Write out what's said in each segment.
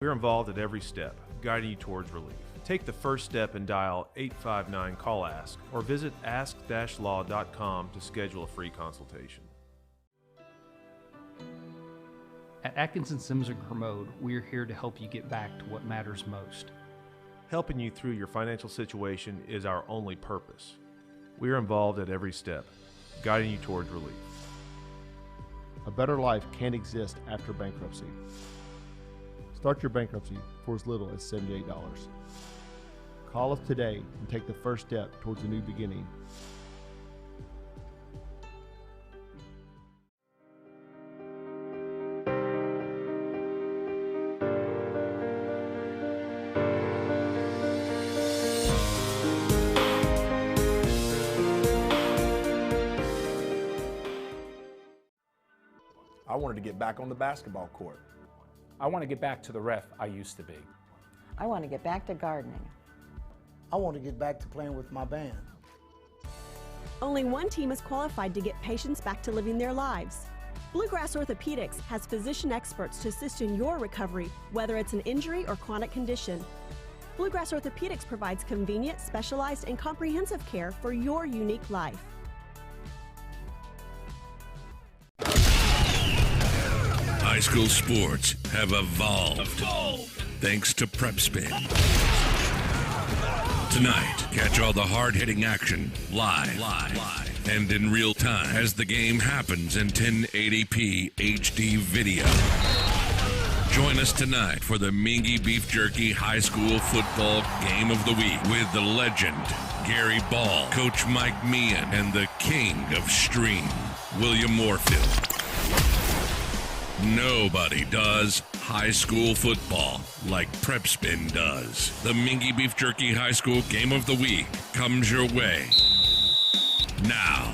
We're involved at every step, guiding you towards relief. Take the first step and dial 859-CALL-ASK or visit ask-law.com to schedule a free consultation. At Atkinson Sims & Kermode, we're here to help you get back to what matters most. Helping you through your financial situation is our only purpose. We are involved at every step, guiding you towards relief. A better life can't exist after bankruptcy. Start your bankruptcy for as little as $78. Call us today and take the first step towards a new beginning. I wanted to get back on the basketball court. I want to get back to the ref I used to be. I want to get back to gardening. I want to get back to playing with my band. Only one team is qualified to get patients back to living their lives. Bluegrass Orthopedics has physician experts to assist in your recovery, whether it's an injury or chronic condition. Bluegrass Orthopedics provides convenient, specialized, and comprehensive care for your unique life. High school sports have evolved thanks to Prep Spin. Tonight, catch all the hard-hitting action live and in real time as the game happens in 1080p HD video. Join us tonight for the Mingy Beef Jerky High School Football Game of the Week with the legend Gary Ball, Coach Mike Meehan, and the king of stream, William Moorfield. Nobody does high school football like Prep Spin does. The Mingy Beef Jerky High School Game of the Week comes your way now.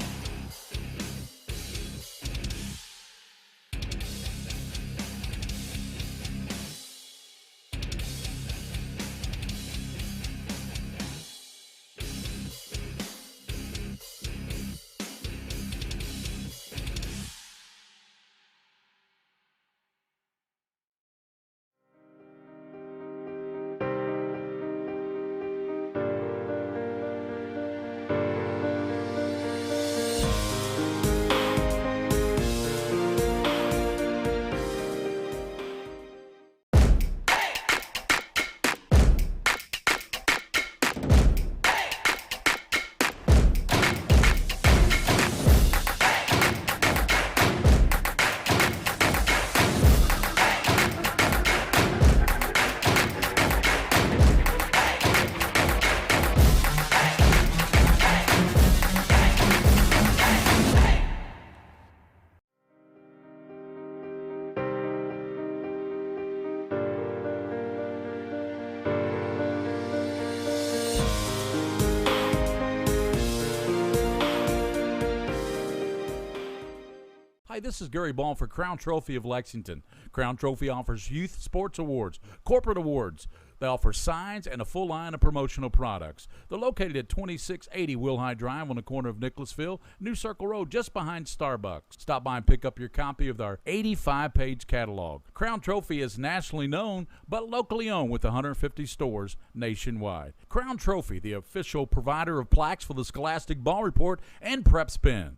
Hi, this is Gary Ball for Crown Trophy of Lexington. Crown Trophy offers youth sports awards, corporate awards. They offer signs and a full line of promotional products. They're located at 2680 Wilhite Drive on the corner of Nicholasville, New Circle Road, just behind Starbucks. Stop by and pick up your copy of their 85-page catalog. Crown Trophy is nationally known, but locally owned with 150 stores nationwide. Crown Trophy, the official provider of plaques for the Scholastic Ball Report and Prep Spin.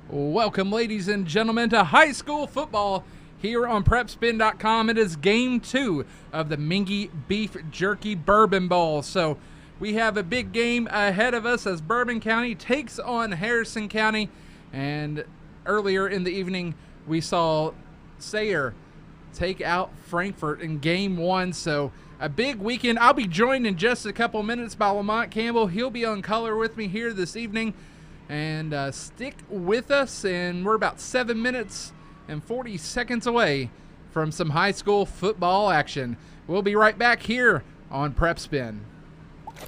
Welcome, ladies and gentlemen, to high school football here on PrepSpin.com. It is game 2 of the Mingy Beef Jerky Bourbon Bowl. So we have a big game ahead of us as Bourbon County takes on Harrison County. And earlier in the evening, we saw Sayre take out Frankfort in game 1. So a big weekend. I'll be joined in just a couple minutes by Lamont Campbell. He'll be on color with me here this evening. And stick with us, and we're about 7 minutes and 40 seconds away from some high school football action. We'll be right back here on Prep Spin.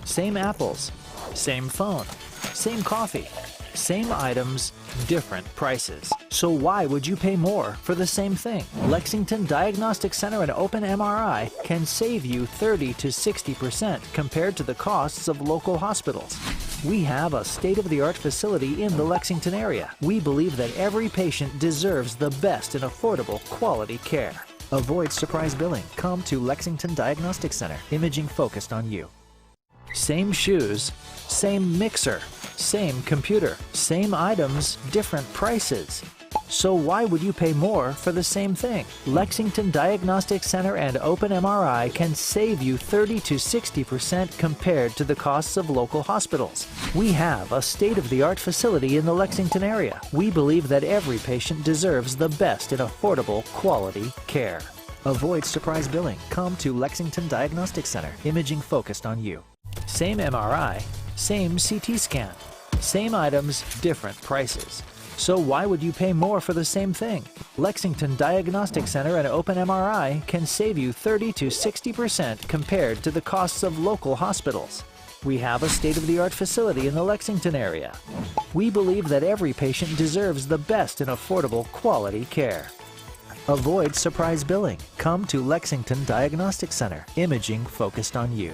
Same apples, same phone, same coffee, same items, different prices. So why would you pay more for the same thing? Lexington Diagnostic Center and Open MRI can save you 30 to 60% compared to the costs of local hospitals. We have a state-of-the-art facility in the Lexington area. We believe that every patient deserves the best in affordable, quality care. Avoid surprise billing. Come to Lexington Diagnostic Center. Imaging focused on you. Same shoes, same mixer, same computer, same items, different prices. So why would you pay more for the same thing? Lexington Diagnostic Center and Open MRI can save you 30 to 60% compared to the costs of local hospitals. We have a state-of-the-art facility in the Lexington area. We believe that every patient deserves the best in affordable, quality care. Avoid surprise billing. Come to Lexington Diagnostic Center. Imaging focused on you. Same MRI, same CT scan. Same items, different prices. So why would you pay more for the same thing? Lexington Diagnostic Center and Open MRI can save you 30 to 60% compared to the costs of local hospitals. We have a state-of-the-art facility in the Lexington area. We believe that every patient deserves the best in affordable, quality care. Avoid surprise billing. Come to Lexington Diagnostic Center. Imaging focused on you.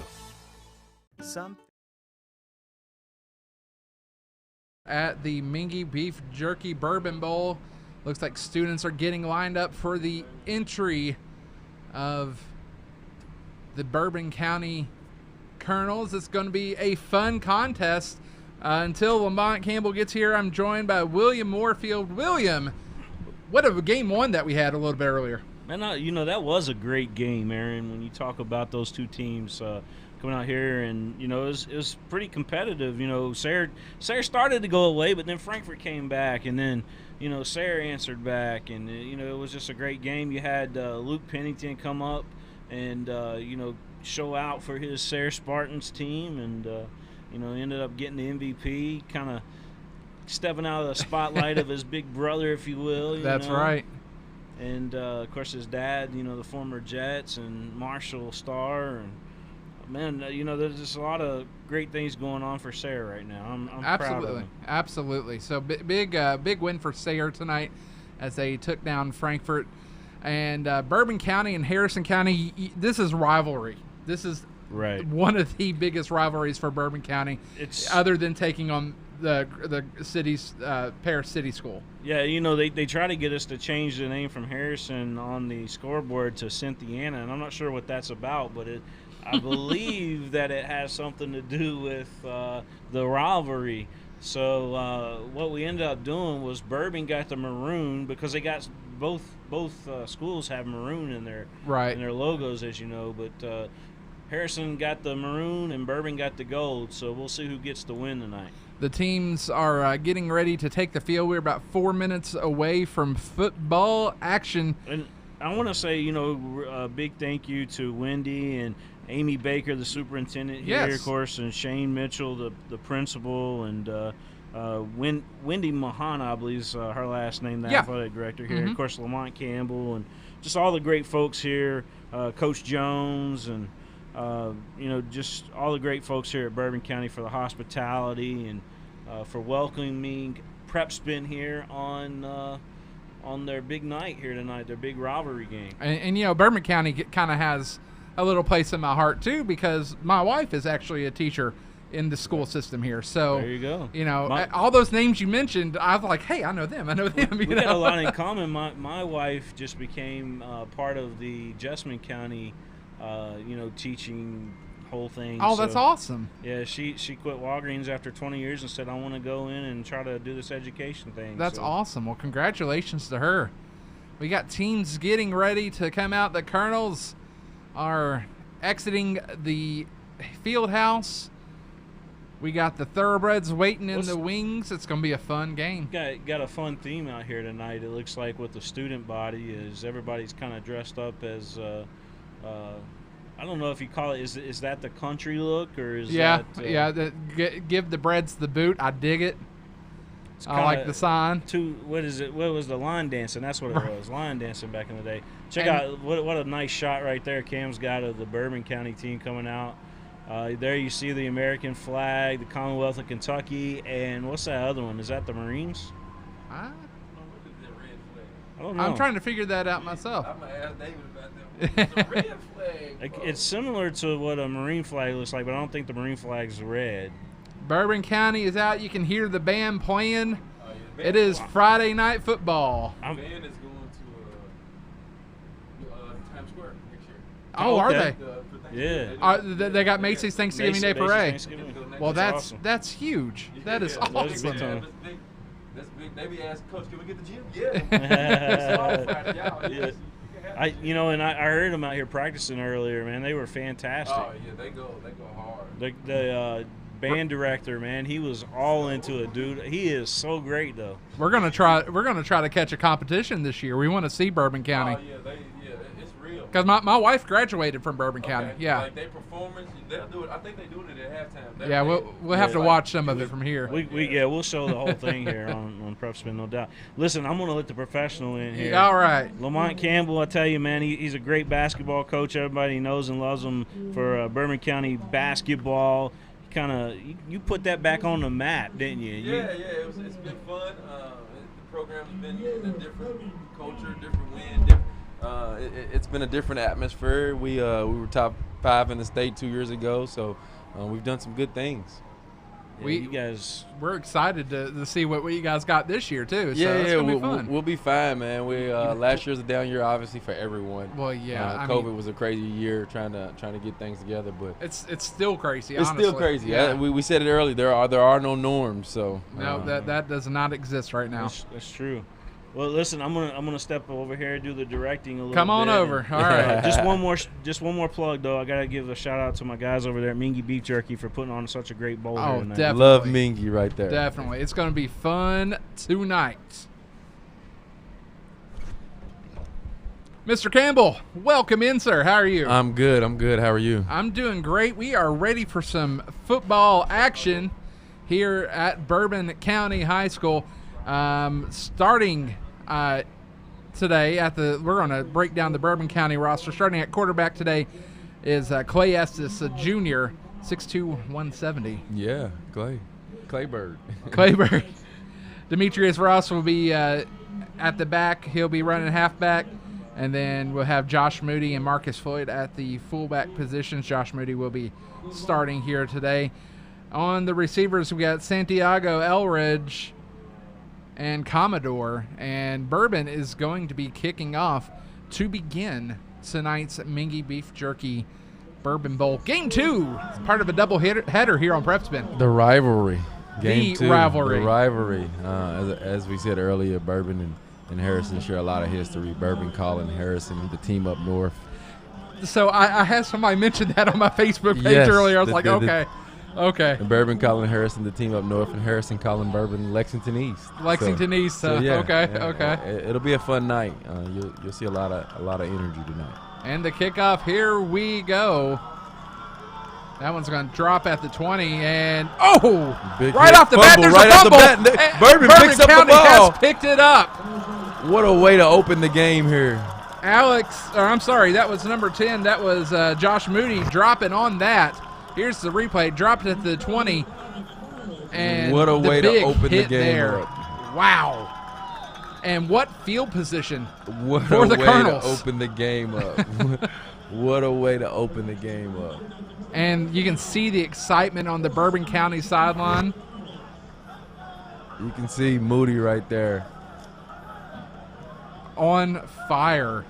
At the Mingy Beef Jerky Bourbon Bowl, looks like students are getting lined up for the entry of the Bourbon County Colonels. It's going to be a fun contest. Until Lamont Campbell gets here, I'm joined by William Moorfield. William, what a game one that we had a little bit earlier. Man, you know, that was a great game, Aaron, when you talk about those two teams coming out here, and, you know, it was pretty competitive. You know, Sayre started to go away, but then Frankfort came back, and then, you know, Sayre answered back, and, you know, it was just a great game. You had Luke Pennington come up and, you know, show out for his Sayre Spartans team, and, you know, ended up getting the MVP, kind of stepping out of the spotlight of his big brother, if you will. That's right. And, of course, his dad, you know, the former Jets, and Marshall Starr. And, man, you know, there's just a lot of great things going on for Sayre right now. I'm proud of them. Absolutely. So, big win for Sayre tonight as they took down Frankfort. And Bourbon County and Harrison County, this is rivalry. This is one of the biggest rivalries for Bourbon County, other than taking on the city's Paris City School. Yeah, you know, they try to get us to change the name from Harrison on the scoreboard to Cynthiana, and I'm not sure what that's about, but I believe that it has something to do with the rivalry. So what we ended up doing was Bourbon got the maroon, because they got both schools have maroon in their logos, as you know, but Harrison got the maroon and Bourbon got the gold, so we'll see who gets the win tonight. The teams are getting ready to take the field. We're about 4 minutes away from football action. And I want to say, you know, a big thank you to Wendy and Amy Baker, the superintendent here, of course, and Shane Mitchell, the principal, and Wendy Mahana, I believe is her last name, the athletic director here. Of course, Lamont Campbell, and just all the great folks here, Coach Jones, and you know, just all the great folks here at Bourbon County for the hospitality and for welcoming Prep Spin here on their big night here tonight, their big rivalry game. And you know, Bourbon County kind of has a little place in my heart too, because my wife is actually a teacher in the school system here. So there you go. You know, all those names you mentioned, I was like, hey, I know them. We got a lot in common. My wife just became part of the Jessamine County, you know, teaching whole thing. Oh, that's awesome. Yeah, she quit Walgreens after 20 years and said, I want to go in and try to do this education thing. That's awesome. Well, congratulations to her. We got teams getting ready to come out. The Colonels are exiting the field house. We got the Thoroughbreds waiting in the wings. It's going to be a fun game. Got a fun theme out here tonight. It looks like with the student body is everybody's kind of dressed up as I don't know if you call it, is that the country look, or is that give the Breads the boot. I dig it. I like the sign. What is it? What was the line dancing? That's what it was. Line dancing back in the day. Check out what a nice shot right there. Cam's got of the Bourbon County team coming out. There you see the American flag, the Commonwealth of Kentucky, and what's that other one? Is that the Marines? I don't know. I'm trying to figure that out myself. I'm going to ask David about that. It's a red flag. It's similar to what a Marine flag looks like, but I don't think the Marine flag's red. Bourbon County is out. You can hear the band playing. It is Friday Night Football. The band is going to Times Square next year. Oh, are they? Yeah. They got Macy's Thanksgiving Day Parade. Well, that's awesome. That's huge. That is awesome. That's big. They be asking, Coach, can we get the gym? Yeah. Yeah. I heard them out here practicing earlier, man. They were fantastic. Oh, yeah, they go hard. The band director, man, he was all into it, dude. He is so great, though. We're gonna try to catch a competition this year. We want to see Bourbon County. Oh, it's real. Because my wife graduated from Bourbon County. Yeah. Like their performance, they'll do it. I think they're doing it at halftime. Yeah, we'll have to watch some of it from here. We'll show the whole thing here on Prep Spin, no doubt. Listen, I'm going to let the professional in here. All right. Lamont Campbell, I tell you, man, he's a great basketball coach. Everybody knows and loves him for Bourbon County basketball. You put that back on the map, didn't you? It's been fun. The program's been in a different culture, different wind. It's been a different atmosphere. We were top 5 in the state 2 years ago, so we've done some good things. We're excited to see what you guys got this year too. So it's gonna be fun. We'll be fine, man. Last year's a down year, obviously, for everyone. Well, yeah, COVID was a crazy year trying to get things together, but it's still crazy. It's honestly. still crazy. Yeah. We said it earlier. There are no norms. So no, that does not exist right now. That's true. Well, listen, I'm gonna step over here and do the directing a little bit. Come on over. All right. Just one more plug though. I gotta give a shout out to my guys over there at Mingy Beef Jerky for putting on such a great bowl here tonight. Definitely. Love Mingy right there. Definitely, it's gonna be fun tonight. Mr. Campbell, welcome in, sir. How are you? I'm good. How are you? I'm doing great. We are ready for some football action here at Bourbon County High School. Starting today we're going to break down the Bourbon County roster. Starting at quarterback today is Clay Estes, a junior, 6'2", 170. Yeah, Claybird. Claybird. Demetrius Ross will be at the back. He'll be running halfback. And then we'll have Josh Moody and Marcus Floyd at the fullback positions. Josh Moody will be starting here today. On the receivers, we got Santiago Elridge and Commodore. And Bourbon is going to be kicking off to begin tonight's Mingy Beef Jerky Bourbon Bowl. Game 2. It's part of a double header here on Prep Spin. The rivalry. Game 2. Rivalry. The rivalry. As we said earlier, Bourbon and Harrison share a lot of history. Bourbon calling Harrison the team up north. So I had somebody mention that on my Facebook page earlier. I was like, okay. And Bourbon calling Harrison the team up north, and Harrison calling Bourbon Lexington East. East. Okay. It'll be a fun night. You'll see a lot of energy tonight. And the kickoff, here we go. That one's going to drop at the 20, and right off the bat, there's a fumble. Bourbon picks up County the ball. has picked it up. What a way to open the game here. That was number 10. That was Josh Moody dropping on that. Here's the replay. Dropped at the 20. And what a way to open the game there. up. Wow. And what field position for the Colonels. What a way to open the game up. What a way to open the game up. And you can see the excitement on the Bourbon County sideline. You can see Moody right there. On fire.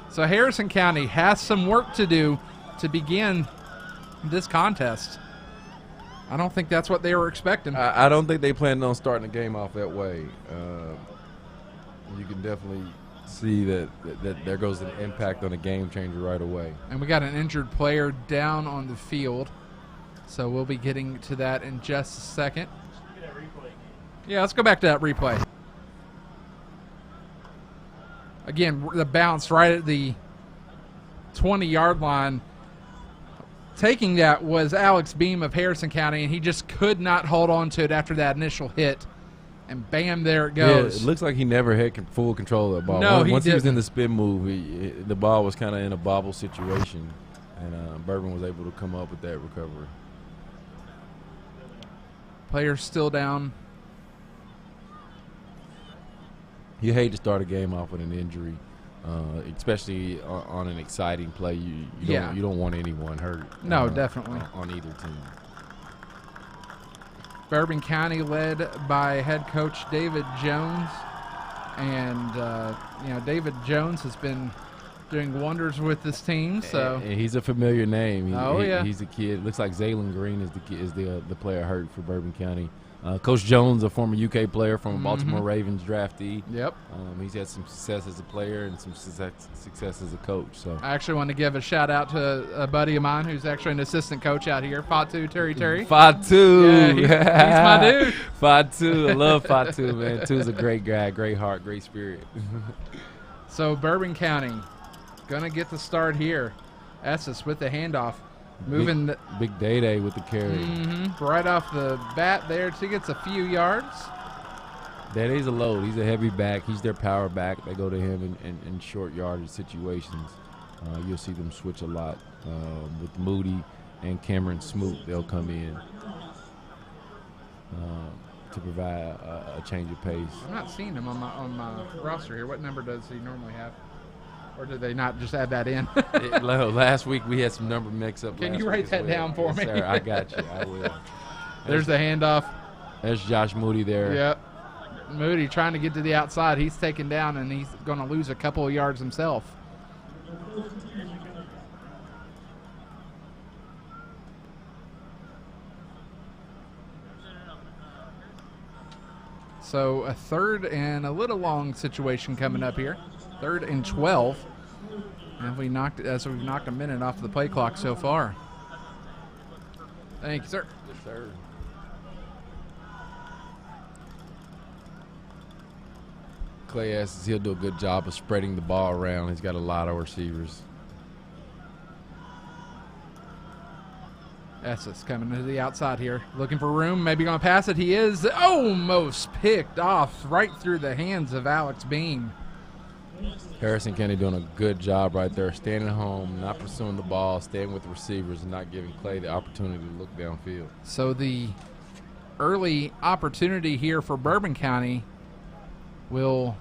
So Harrison County has some work to do to begin this contest. I don't think that's what they were expecting. I don't think they planned on starting the game off that way. You can definitely see that there goes an impact on a game changer right away. And we got an injured player down on the field, so we'll be getting to that in just a second. Yeah, let's go back to that replay. Again, the bounce right at the 20-yard line. Taking that was Alex Beam of Harrison County, and he just could not hold on to it after that initial hit And bam, there it goes. Yeah, it looks like he never had full control of the ball. No, Once he was in didn't. the spin move, the ball was kind of in a bobble situation, and Bourbon was able to come up with that recovery. Players still down. You hate to start a game off with an injury, especially on an exciting play. You don't want anyone hurt. No, definitely. On either team. Bourbon County led by head coach David Jones. And, David Jones has been doing wonders with this team. So And he's a familiar name. Yeah. He's a kid. Looks like Zaylon Green is the player hurt for Bourbon County. Coach Jones, a former UK player from Baltimore Ravens draftee. Yep. He's had some success as a player and some success as a coach. So I actually want to give a shout out to a buddy of mine who's actually an assistant coach out here, Fatu Terry. Fatu. Yeah, he's my dude. Fatu. I love Fatu, man. Tu's a great guy, great heart, great spirit. So Bourbon County going to get the start here. Estes with the handoff. Moving Big Day with the carry. Right off the bat there. He gets a few yards. Day's a load. He's a heavy back. He's their power back. They go to him in short yardage situations. You'll see them switch a lot. With Moody and Cameron Smoot, they'll come in to provide a change of pace. I'm not seeing him on my roster here. What number does he normally have? Or did they not just add that in? Last week we had some number mix-up. Can you write that down for me? Sir, I got you. I will. There's the handoff. There's Josh Moody there. Yep. Moody trying to get to the outside. He's taken down, and he's going to lose a couple of yards himself. So a 3rd and a little long situation coming up here. 3rd and 12. And we've knocked a minute off the play clock so far. Thank you, sir. Yes, sir. Clay Estes, he'll do a good job of spreading the ball around. He's got a lot of receivers. Estes coming to the outside here, looking for room, maybe going to pass it. He is almost picked off right through the hands of Alex Beam. Harrison County doing a good job right there, standing home, not pursuing the ball, staying with the receivers, and not giving Clay the opportunity to look downfield. So the early opportunity here for Bourbon County will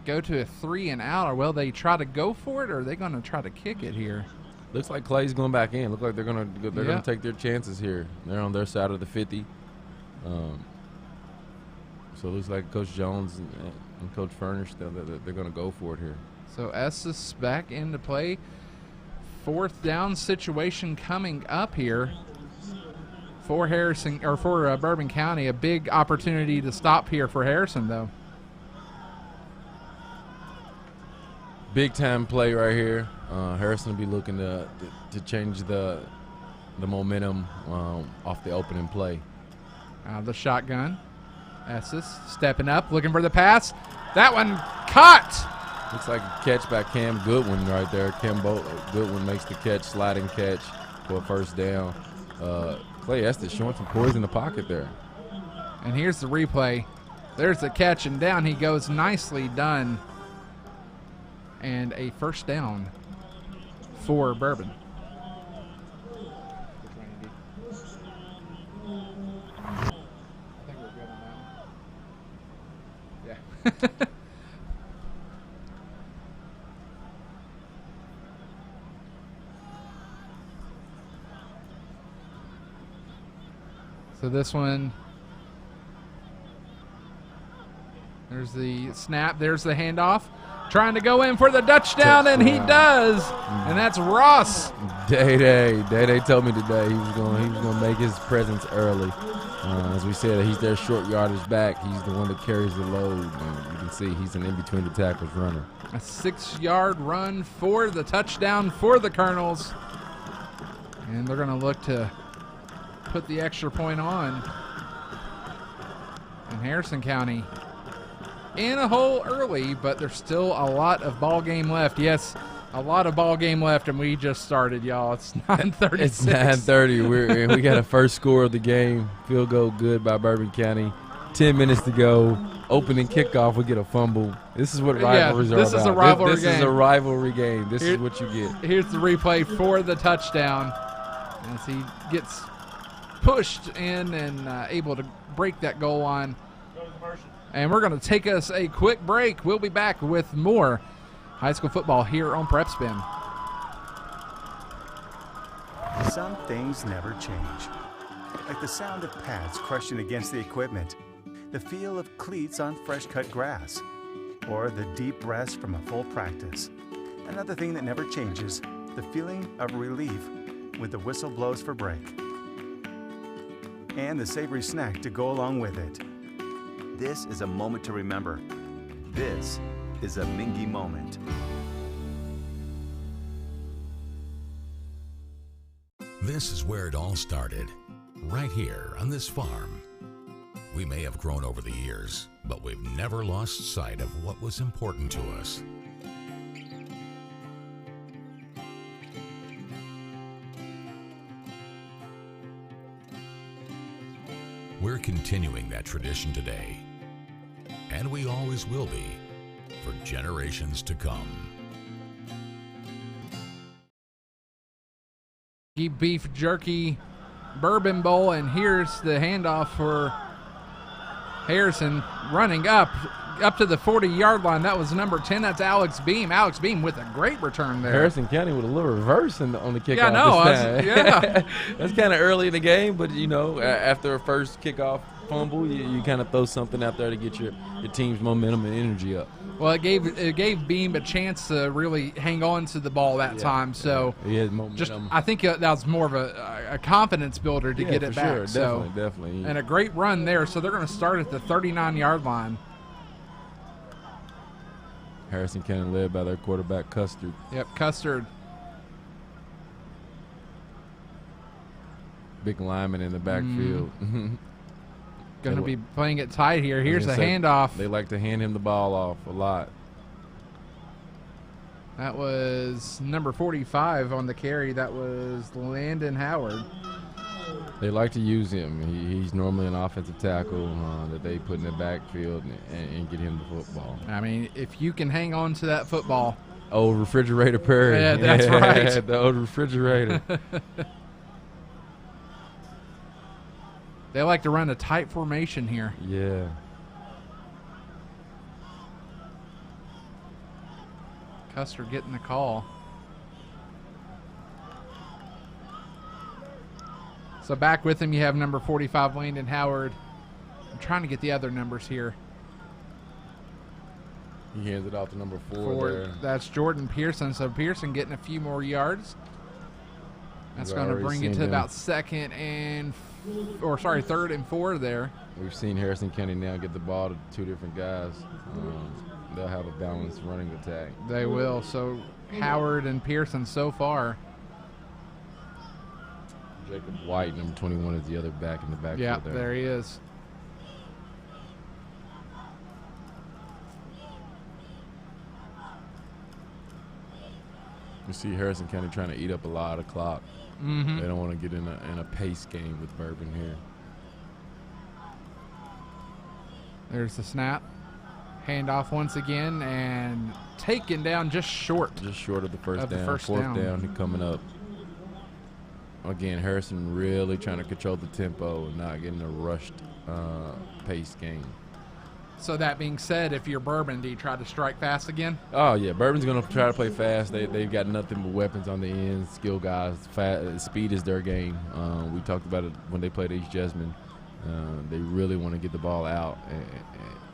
go to a 3 and out, or will they try to go for it, or are they going to try to kick it here? Looks like Clay's going back in. Look like they're going to take their chances here. They're on their side of the 50. So it looks like Coach Jones and Coach Furnish, they're going to go for it here. So Estes back into play. 4th down situation coming up here for Bourbon County. A big opportunity to stop here for Harrison, though. Big time play right here. Harrison will be looking to change the momentum off the opening play. The shotgun. Estes stepping up, looking for the pass. That one caught. Looks like a catch by Cam Goodwin right there. Goodwin makes the catch, sliding catch for a 1st down. Clay Estes showing some poise in the pocket there. And here's the replay. There's the catch, and down he goes. Nicely done. And a 1st down for Bourbon. So this one, there's the snap, there's the handoff. Trying to go in for the touchdown, and he does. And that's Ross. Day told me today he was going to make his presence early. As we said, he's their short yardage back. He's the one that carries the load. And you can see he's an in-between the tackles runner. A 6-yard run for the touchdown for the Colonels. And they're going to look to put the extra point on. And Harrison County in a hole early, but there's still a lot of ball game left. Yes, a lot of ball game left, and we just started, y'all. It's 9:36. It's 9:30. We got a first score of the game. Field goal good by Bourbon County. 10 minutes to go. Opening kickoff, we get a fumble. This is what rivalries are about. This is a rivalry game. This is a rivalry game. This is what you get. Here's the replay for the touchdown as he gets pushed in and able to break that goal line. And we're going to take us a quick break. We'll be back with more high school football here on Prep Spin. Some things never change, like the sound of pads crushing against the equipment, the feel of cleats on fresh-cut grass, or the deep rest from a full practice. Another thing that never changes, the feeling of relief when the whistle blows for break. And the savory snack to go along with it. This is a moment to remember. This is a Mingy moment. This is where it all started, right here on this farm. We may have grown over the years, but we've never lost sight of what was important to us. We're continuing that tradition today, and we always will be for generations to come. Beef Jerky Bourbon Bowl, and here's the handoff for Harrison running up to the 40-yard line. That was number 10. That's Alex Beam. Alex Beam with a great return there. Harrison County with a little reverse on the kickoff. Yeah, no, That's kind of early in the game, but you know, after a first kickoff fumble, you kind of throw something out there to get your team's momentum and energy up. Well, it gave Beam a chance to really hang on to the ball that time. So he had momentum. I think that was more of a confidence builder to get it back. Sure. Definitely. And a great run there. So they're going to start at the 39-yard line. Harrison County led by their quarterback, Custard. Yep, Custard. Big lineman in the backfield. Going to be playing it tight here. Here's a handoff. They like to hand him the ball off a lot. That was number 45 on the carry. That was Landon Howard. They like to use him. He's normally an offensive tackle that they put in the backfield and get him the football. I mean, if you can hang on to that football. Old Refrigerator Perry. Yeah, that's right. The old refrigerator. They like to run a tight formation here. Yeah. Custer getting the call. So back with him, you have number 45, Landon Howard. I'm trying to get the other numbers here. He hands it off to number 4 there. That's Jordan Pearson. So Pearson getting a few more yards. That's going to bring it to about third and 4 there. We've seen Harrison County now get the ball to 2 different guys. They'll have a balanced running attack. They will. So Howard and Pearson so far. Jacob White, number 21, is the other back in the backfield. Yeah, there he is. You see Harrison County trying to eat up a lot of clock. Mm-hmm. They don't want to get in a pace game with Bourbon here. There's the snap. Handoff once again and taken down just short. Just short of the first down. Fourth down coming up. Again, Harrison really trying to control the tempo and not getting a rushed pace game. So that being said, if you're Bourbon, do you try to strike fast again? Oh, yeah. Bourbon's going to try to play fast. They've got nothing but weapons on the ends, skill guys. Speed is their game. We talked about it when they played East Jessamine. They really want to get the ball out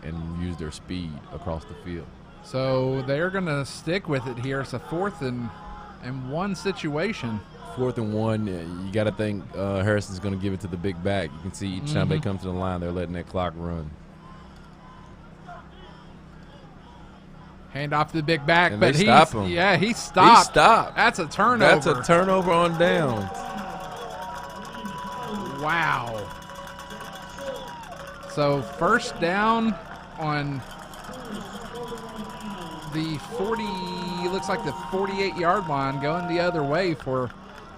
and use their speed across the field. So they're going to stick with it here. It's a 4th and 1 situation. 4th and 1, you got to think Harrison's going to give it to the big back. You can see each time they come to the line, they're letting that clock run. Hand off to the big back, and but he stopped. Yeah, he stopped. He stopped. That's a turnover. That's a turnover on down. Wow. So first down on the 40, looks like the 48-yard line, going the other way for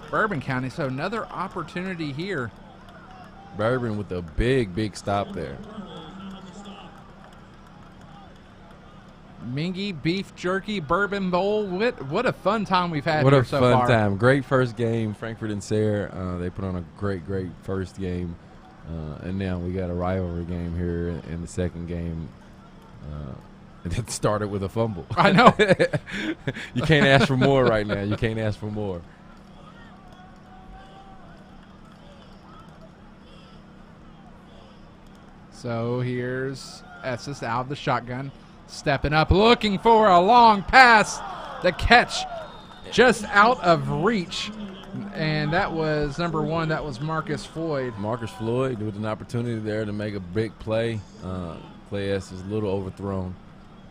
Bourbon County. So another opportunity here. Bourbon with a big stop there. Mingy Beef Jerky Bourbon Bowl. What a fun time we've had What here a so fun far. time. Great first game, Frankfurt and Sayre. They put on a great first game. And now we got a rivalry game here in the second game. And it started with a fumble. I know. You can't ask for more right now. You can't ask for more. So here's Estes out of the shotgun, stepping up, looking for a long pass. The catch just out of reach. And that was number 1. That was Marcus Floyd. Marcus Floyd with an opportunity there to make a big play. Clay Estes is a little overthrown.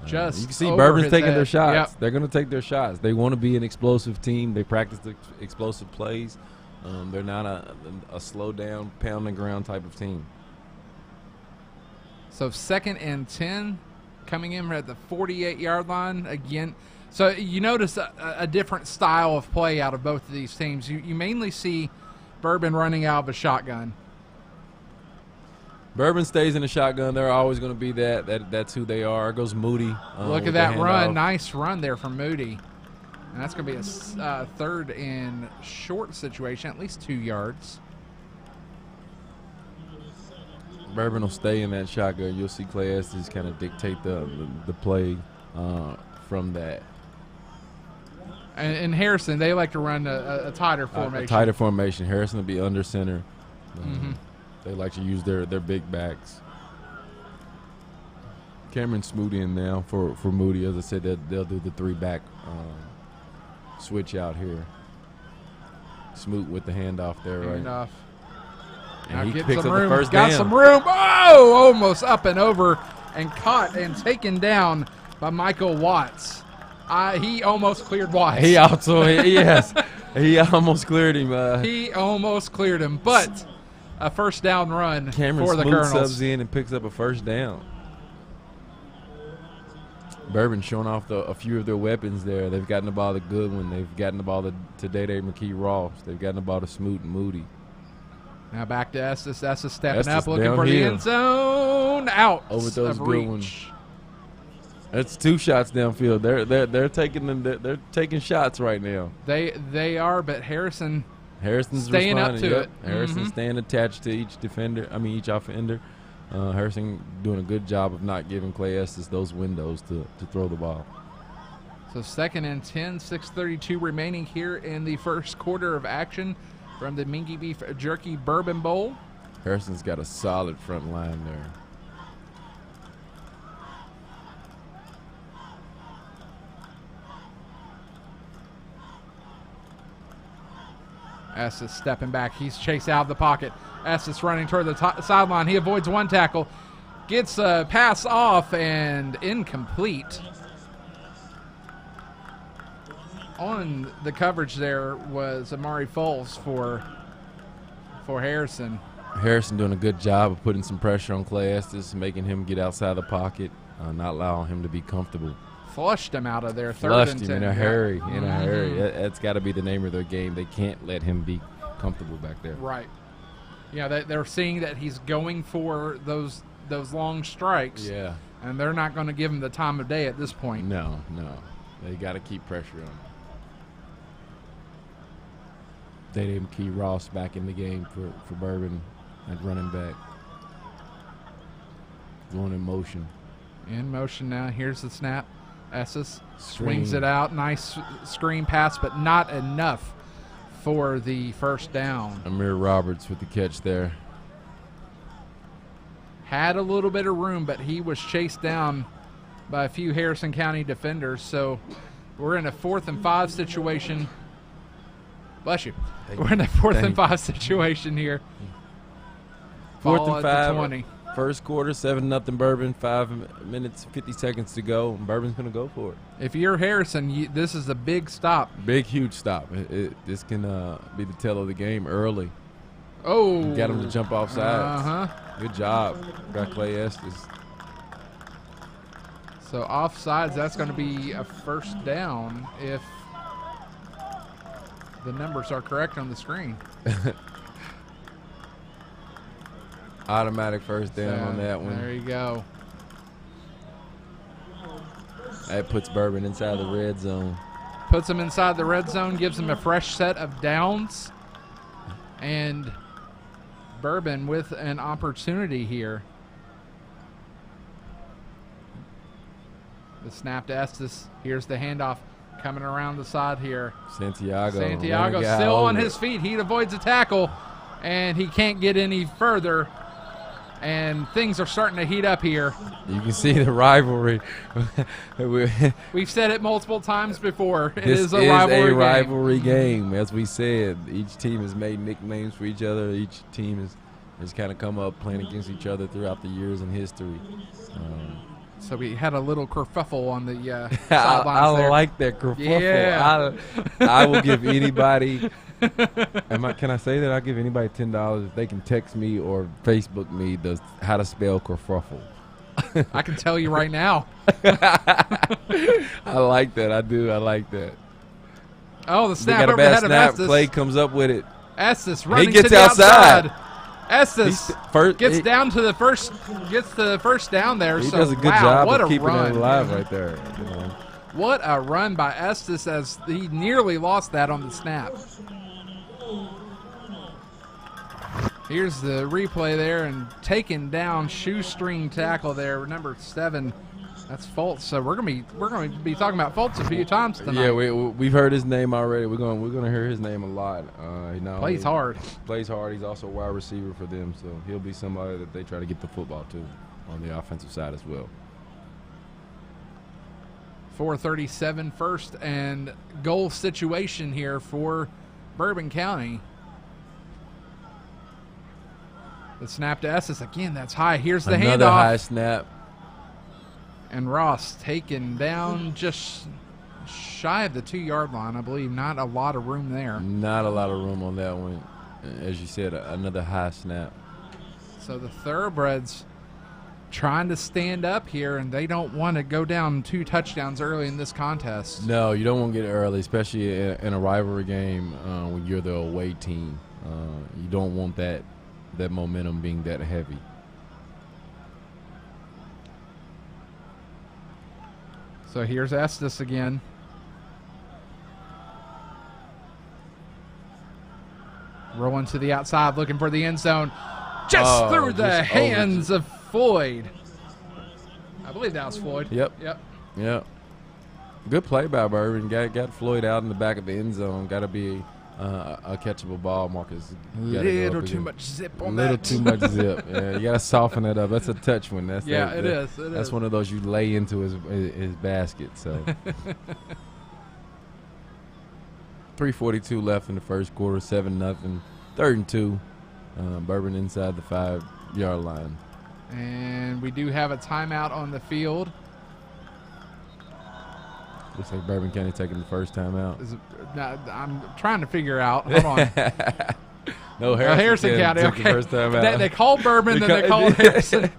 You can see Bourbon's taking their shots. Yep. They're going to take their shots. They want to be an explosive team. They practice the explosive plays. They're not a slow down, pound the ground type of team. So 2nd and 10 coming in at the 48-yard line again. So you notice a different style of play out of both of these teams. You mainly see Bourbon running out of a shotgun. Bourbon stays in the shotgun. They're always going to be that. That's who they are. Goes Moody. Look at that run. Nice run there from Moody. And that's going to be a 3rd and short situation, at least 2 yards. Bourbon will stay in that shotgun. You'll see Clay Estes kind of dictate the play from that. And Harrison, they like to run a tighter formation. A tighter formation. Harrison will be under center. They like to use their big backs. Cameron Smoot in now for Moody. As I said, they'll do the 3-back switch out here. Smoot with the handoff there, right? Handoff. And he Now picks some up room. the first Got down. some room. Oh, almost up and over and caught and taken down by Michael Watts. He almost cleared Watts. He also, yes, he almost cleared him. He almost cleared him, but a first down run Cameron for the Smoot Colonels. subs in and picks up a first down. Bourbon showing off a few of their weapons there. They've gotten the ball to Goodwin. They've gotten the ball to Dede McKee Ross. They've gotten the ball to Smoot and Moody. Now back to Estes. Estes stepping Estes up, looking for downhill. the end zone. Out Overthrows of Goodwin. reach. That's 2 shots downfield. They're taking them. They're taking shots right now. They are, but Harrison's staying up to it. Harrison's staying attached to each defender. each offender. Harrison doing a good job of not giving Clay Estes those windows to throw the ball. So 2nd and 10, 6:32 remaining here in the first quarter of action from the Mingy Beef Jerky Bourbon Bowl. Harrison's got a solid front line there. Estes stepping back. He's chased out of the pocket. Estes running toward the sideline. He avoids one tackle. Gets a pass off and incomplete. On the coverage there was Amari Foles for Harrison. Harrison doing a good job of putting some pressure on Clay Estes, making him get outside the pocket, not allowing him to be comfortable. Flushed him out of there. Flushed Third him and 10. in a hurry. In a hurry. That's got to be the name of their game. They can't let him be comfortable back there. Right. Yeah, they're seeing that he's going for those long strikes. Yeah. And they're not going to give him the time of day at this point. No. They got to keep pressure on him. Dede McKee Ross back in the game for Bourbon at running back. Going in motion. In motion now. Here's the snap. Estes swings Screen. it out. Nice screen pass, but not enough for the first down. Amir Roberts with the catch there. Had a little bit of room, but he was chased down by a few Harrison County defenders. So we're in a 4th and 5 situation. Bless you. We're in a 4th and 5 situation here. 4th Ball and at the 5. 20. First quarter, 7-0 Bourbon. 5 minutes, 50 seconds to go. And Bourbon's going to go for it. If you're Harrison, this is a big stop. Big, huge stop. This can be the tell of the game early. Oh. Got him to jump off sides. Uh-huh. Good job. Got Clay Estes. So offsides, that's going to be a first down if the numbers are correct on the screen. Automatic first down on that one. There you go. That puts Bourbon inside the red zone. Puts them inside the red zone, gives them a fresh set of downs. And Bourbon with an opportunity here. The snap to Estes. Here's the handoff coming around the side here. Santiago still on his feet. He avoids a tackle, and he can't get any further. And things are starting to heat up here. You can see the rivalry. We've said it multiple times before. It This is a rivalry game. As we said, each team has made nicknames for each other. Each team has kind of come up playing against each other throughout the years in history. So we had a little kerfuffle on the sidelines I there. like that kerfuffle. Yeah. I will give anybody. Can I say that? I'll give anybody $10 if they can text me or Facebook me how to spell kerfuffle. I can tell you right now. I like that. I do. I like that. Oh, the snap over over the head of Estes. Clay comes up with it. Estes running he gets to the outside. Estes gets to the first down there. He so, does a good job of keeping it alive right there. You know. What a run by Estes as he nearly lost that on the snap. Here's the replay there and taken down, shoestring tackle there, number 7. That's Fultz. So we're gonna be talking about Fultz a few times tonight. Yeah, we've heard his name already. We're gonna hear his name a lot. He plays hard. Plays hard. He's also a wide receiver for them, so he'll be somebody that they try to get the football to on the offensive side as well. 4:37 first and goal situation here for Bourbon County. The snap to Estes again. That's high. Here's the handoff. Another high snap. And Ross taken down just shy of the 2-yard line, I believe. Not a lot of room there. Not a lot of room on that one. As you said, another high snap. So the Thoroughbreds trying to stand up here, and they don't want to go down 2 touchdowns early in this contest. No, you don't want to get it early, especially in a rivalry game when you're the away team. You don't want that momentum being that heavy. So here's Estes again. Rolling to the outside, looking for the end zone. Just through the hands of Floyd. I believe that was Floyd. Yep. Yep. Good play by Bourbon. Got Floyd out in the back of the end zone. Got to be a catchable ball, Marcus. Little too much zip on that. Little too much zip. Yeah, you got to soften it up. That's a touch one. It is. That's one of those you lay into his basket. So 3:42 left in the first quarter. 7-0. 3rd and 2. Bourbon inside the 5-yard line. And we do have a timeout on the field. Looks like Bourbon County taking the first timeout. I'm trying to figure out. Hold on. No, Harrison County. Okay. The first timeout. They called Bourbon, then they called Harrison.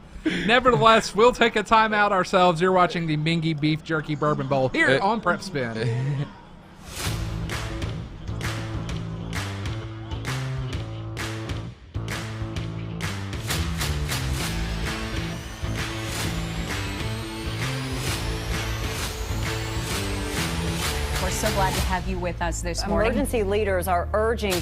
Nevertheless, we'll take a timeout ourselves. You're watching the Mingy Beef Jerky Bourbon Bowl here on Prep Spin. We're so glad to have you with us this morning. Emergency leaders are urging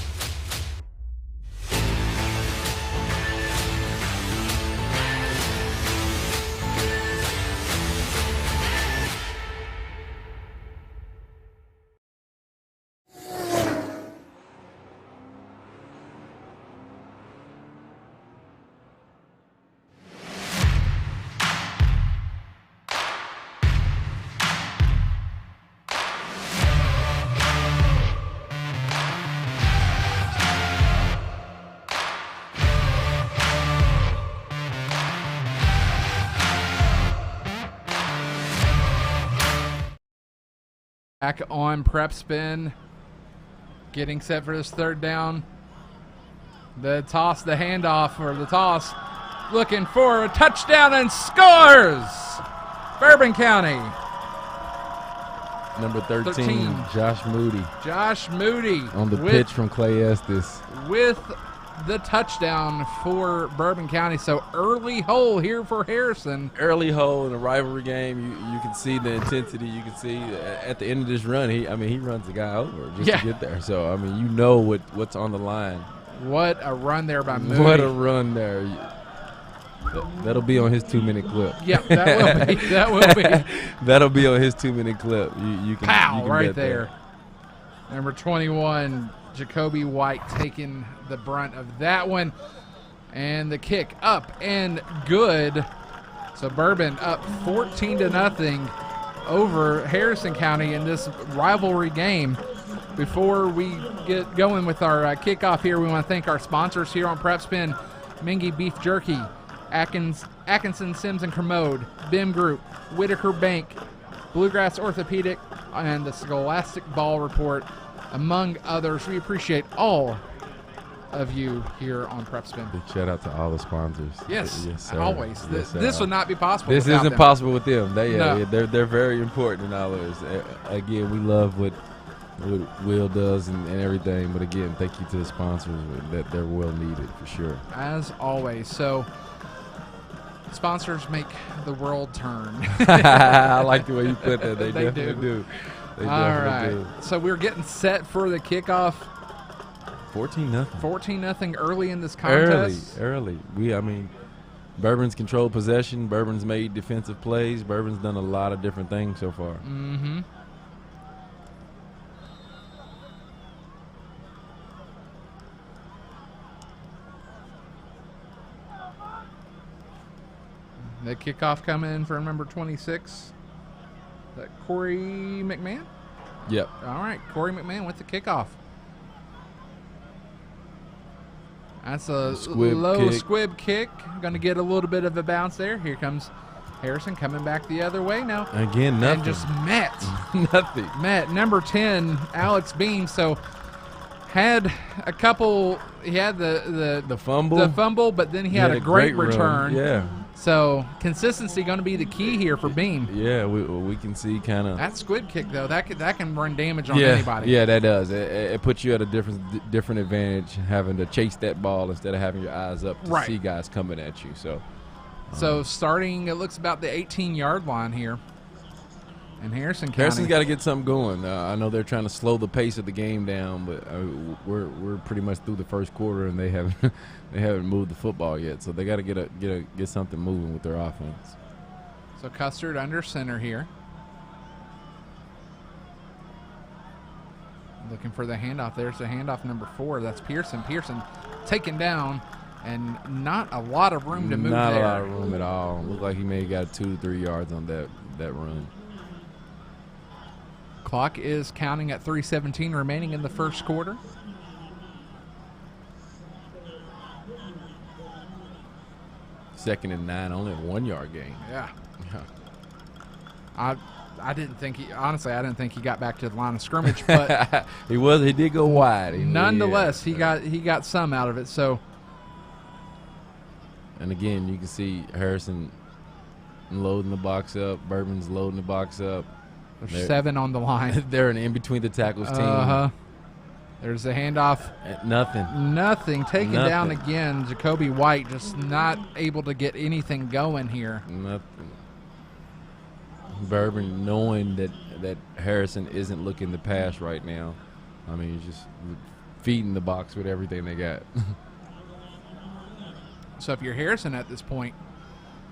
Back on Prep Spin, getting set for this 3rd down. The toss, the handoff, or the toss, looking for a touchdown and scores! Bourbon County. Number 13, Josh Moody. Josh Moody. On the pitch from Clay Estes. With the touchdown for Bourbon County. So early hole here for Harrison. Early hole in a rivalry game. You can see the intensity. You can see at the end of this run, he runs the guy over just to get there. So, I mean, you know what's on the line. What a run there by Moody. What a run there. That'll be on his 2-minute clip. Yeah, that will be. That will be. That'll be on his 2-minute clip. You can, pow, you can right bet there. That. Number 21, Jacoby White taking the brunt of that one. And the kick up and good. So Bourbon up 14-0 over Harrison County in this rivalry game. Before we get going with our kickoff here, we want to thank our sponsors here on Prep Spin: Mingy Beef Jerky, Atkinson, Sims and Kermode, BIM Group, Whitaker Bank, Bluegrass Orthopedic, and the Scholastic Ball Report, among others. We appreciate all of you here on Prep Spin. Big shout out to all the sponsors. Yes, sir. Always. Yes, this would not be possible. This isn't them. possible with them. No. They're very important in all of this. Again, we love what Will does and everything, but again, thank you to the sponsors. That they're well needed for sure. As always. So sponsors make the world turn. I like the way you put that. They definitely do. They all definitely right. So we're getting set for the kickoff. 14-0. 14-0 early in this contest. Early. Bourbon's controlled possession. Bourbon's made defensive plays. Bourbon's done a lot of different things so far. Mm-hmm. The kickoff coming in for number 26. Is that Corey McMahon? Yep. All right, Corey McMahon with the kickoff. That's a low squib kick. Going to get a little bit of a bounce there. Here comes Harrison coming back the other way now. Again, nothing. And just met. Nothing. Met. Number 10, Alex Beam. So had a couple. He had the fumble. The fumble, but then he had a great return. Yeah. So consistency going to be the key here for Beam. Yeah, we can see kind of that squid kick though. That can run damage on anybody. Yeah, that does. It puts you at a different advantage having to chase that ball instead of having your eyes up to see guys coming at you. So starting, it looks about the 18-yard line here. And Harrison's got to get something going. I know they're trying to slow the pace of the game down, but we're pretty much through the first quarter and they haven't moved the football yet. So they got to get something moving with their offense. So Custard under center here, looking for the handoff. There's the handoff number 4. That's Pearson. Pearson taken down, and not a lot of room to move there. Not a lot of room at all. Looked like he may have got 2 to 3 yards on that run. Clock is counting at 3:17 remaining in the first quarter. Second and 9, only a 1-yard gain. Yeah. I didn't think he got back to the line of scrimmage, but he did go wide. Nonetheless, he got some out of it. So, and again, you can see Harrison loading the box up. Bourbon's loading the box up. There's 7 on the line. They're an in between the tackles team. There's a handoff. Nothing. Taken down again. Jacoby White just not able to get anything going here. Nothing. Bourbon knowing that Harrison isn't looking to pass right now. I mean, he's just feeding the box with everything they got. So if you're Harrison at this point,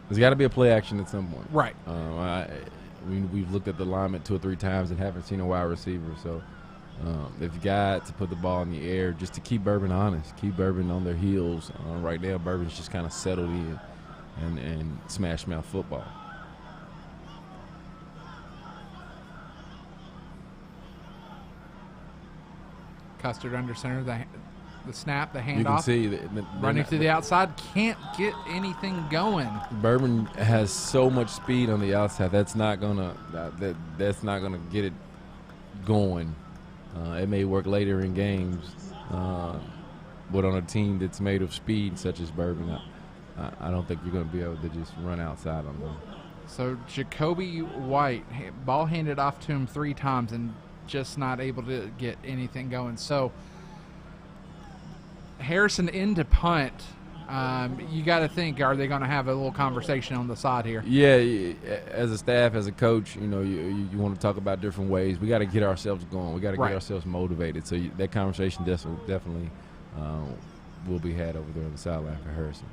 there's got to be a play action at some point. Right. We've looked at the alignment 2 or 3 times and haven't seen a wide receiver. So they've got to put the ball in the air just to keep Bourbon honest, keep Bourbon on their heels. Right now, Bourbon's just kind of settled in and smash mouth football. Custard under center, the snap, the handoff. You can see running to the outside, can't get anything going. Bourbon has so much speed on the outside. That's not gonna get it going. It may work later in games, but on a team that's made of speed such as Bourbon, I don't think you're going to be able to just run outside on them. So Jacoby White, ball handed off to him 3 times and just not able to get anything going. So Harrison into punt. You got to think, are they going to have a little conversation on the side here? Yeah, as a staff, as a coach, you know, you want to talk about different ways. We got to get ourselves going. We got to get ourselves motivated. So that conversation definitely will be had over there on the sideline for Harrison.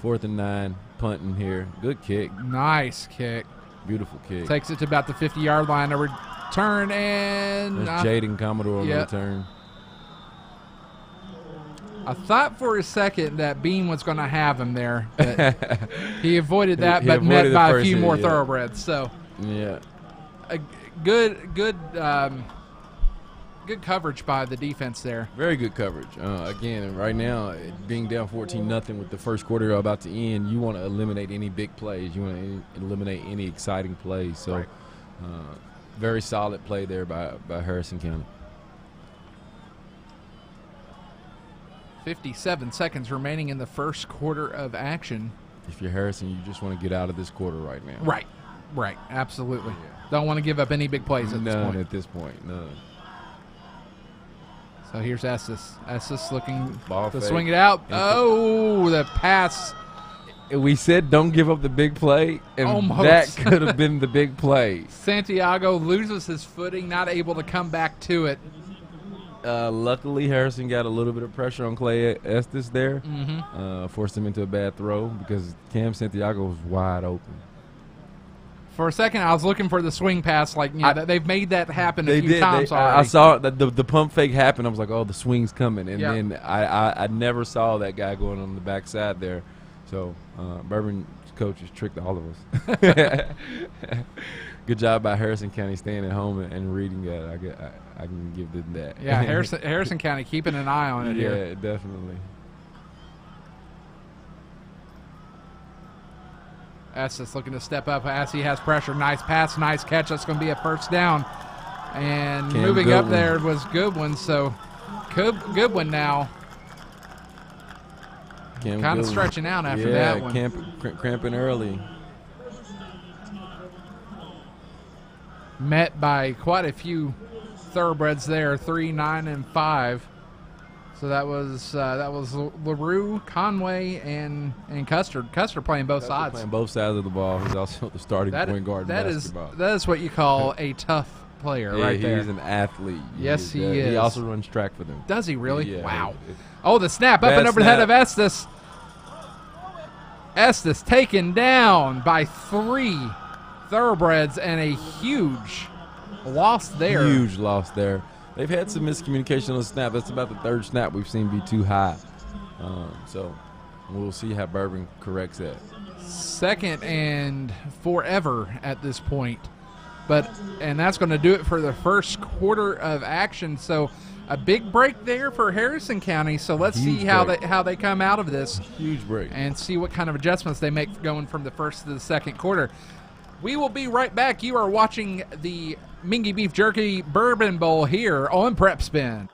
4th and 9, punting here. Good kick. Nice kick. Beautiful kick. Takes it to about the 50-yard line. A return and there's Jaden Commodore on the return. I thought for a second that Bean was going to have him there, but he avoided that, but met by a few more thoroughbreds. So, yeah, a good coverage by the defense there. Very good coverage. Again, right now, being down 14-0 with the first quarter about to end, you want to eliminate any big plays. You want to eliminate any exciting plays. So, very solid play there by Harrison County. 57 seconds remaining in the first quarter of action. If you're Harrison, you just want to get out of this quarter right now. Right, absolutely. Don't want to give up any big plays at this point. None at this point, none. So here's Estes. Estes looking Ball to fake. swing it out. Oh, the pass. We said don't give up the big play, and almost. That could have been the big play. Santiago loses his footing, not able to come back to it. Luckily, Harrison got a little bit of pressure on Clay Estes there. Forced him into a bad throw because Cam Santiago was wide open. For a second, I was looking for the swing pass. Like, they've made that happen a few times already. I saw the pump fake happen. I was like, oh, the swing's coming. And then I never saw that guy going on the backside there. So Bourbon coaches tricked all of us. Good job by Harrison County staying at home and reading that. I can give them that. Yeah, Harrison County keeping an eye on it here. Yeah, definitely. Estes looking to step up as he has pressure. Nice pass, nice catch. That's going to be a first down. And moving up there was Goodwin. So Goodwin now kind of stretching out after that one. Cramping early. Met by quite a few thoroughbreds there, 3, 9, and 5. So that was LaRue, Conway, and Custer. Custer playing both sides. Playing both sides of the ball. He's also the starting point guard in basketball. That is what you call a tough player right there. He's an athlete. Yes, he is. He also runs track for them. Does he really? Yeah. Wow. Oh, the snap up and over the head of Estes. Estes taken down by 3 thoroughbreds and a huge loss there. Huge loss there. They've had some miscommunication on the snap. That's about the 3rd snap we've seen be too high. So we'll see how Bourbon corrects that. 2nd and forever at this point. And that's going to do it for the first quarter of action. So a big break there for Harrison County. So let's see how they come out of this. Huge break. And see what kind of adjustments they make going from the first to the second quarter. We will be right back. You are watching the Mingy Beef Jerky Bourbon Bowl here on Prep Spin.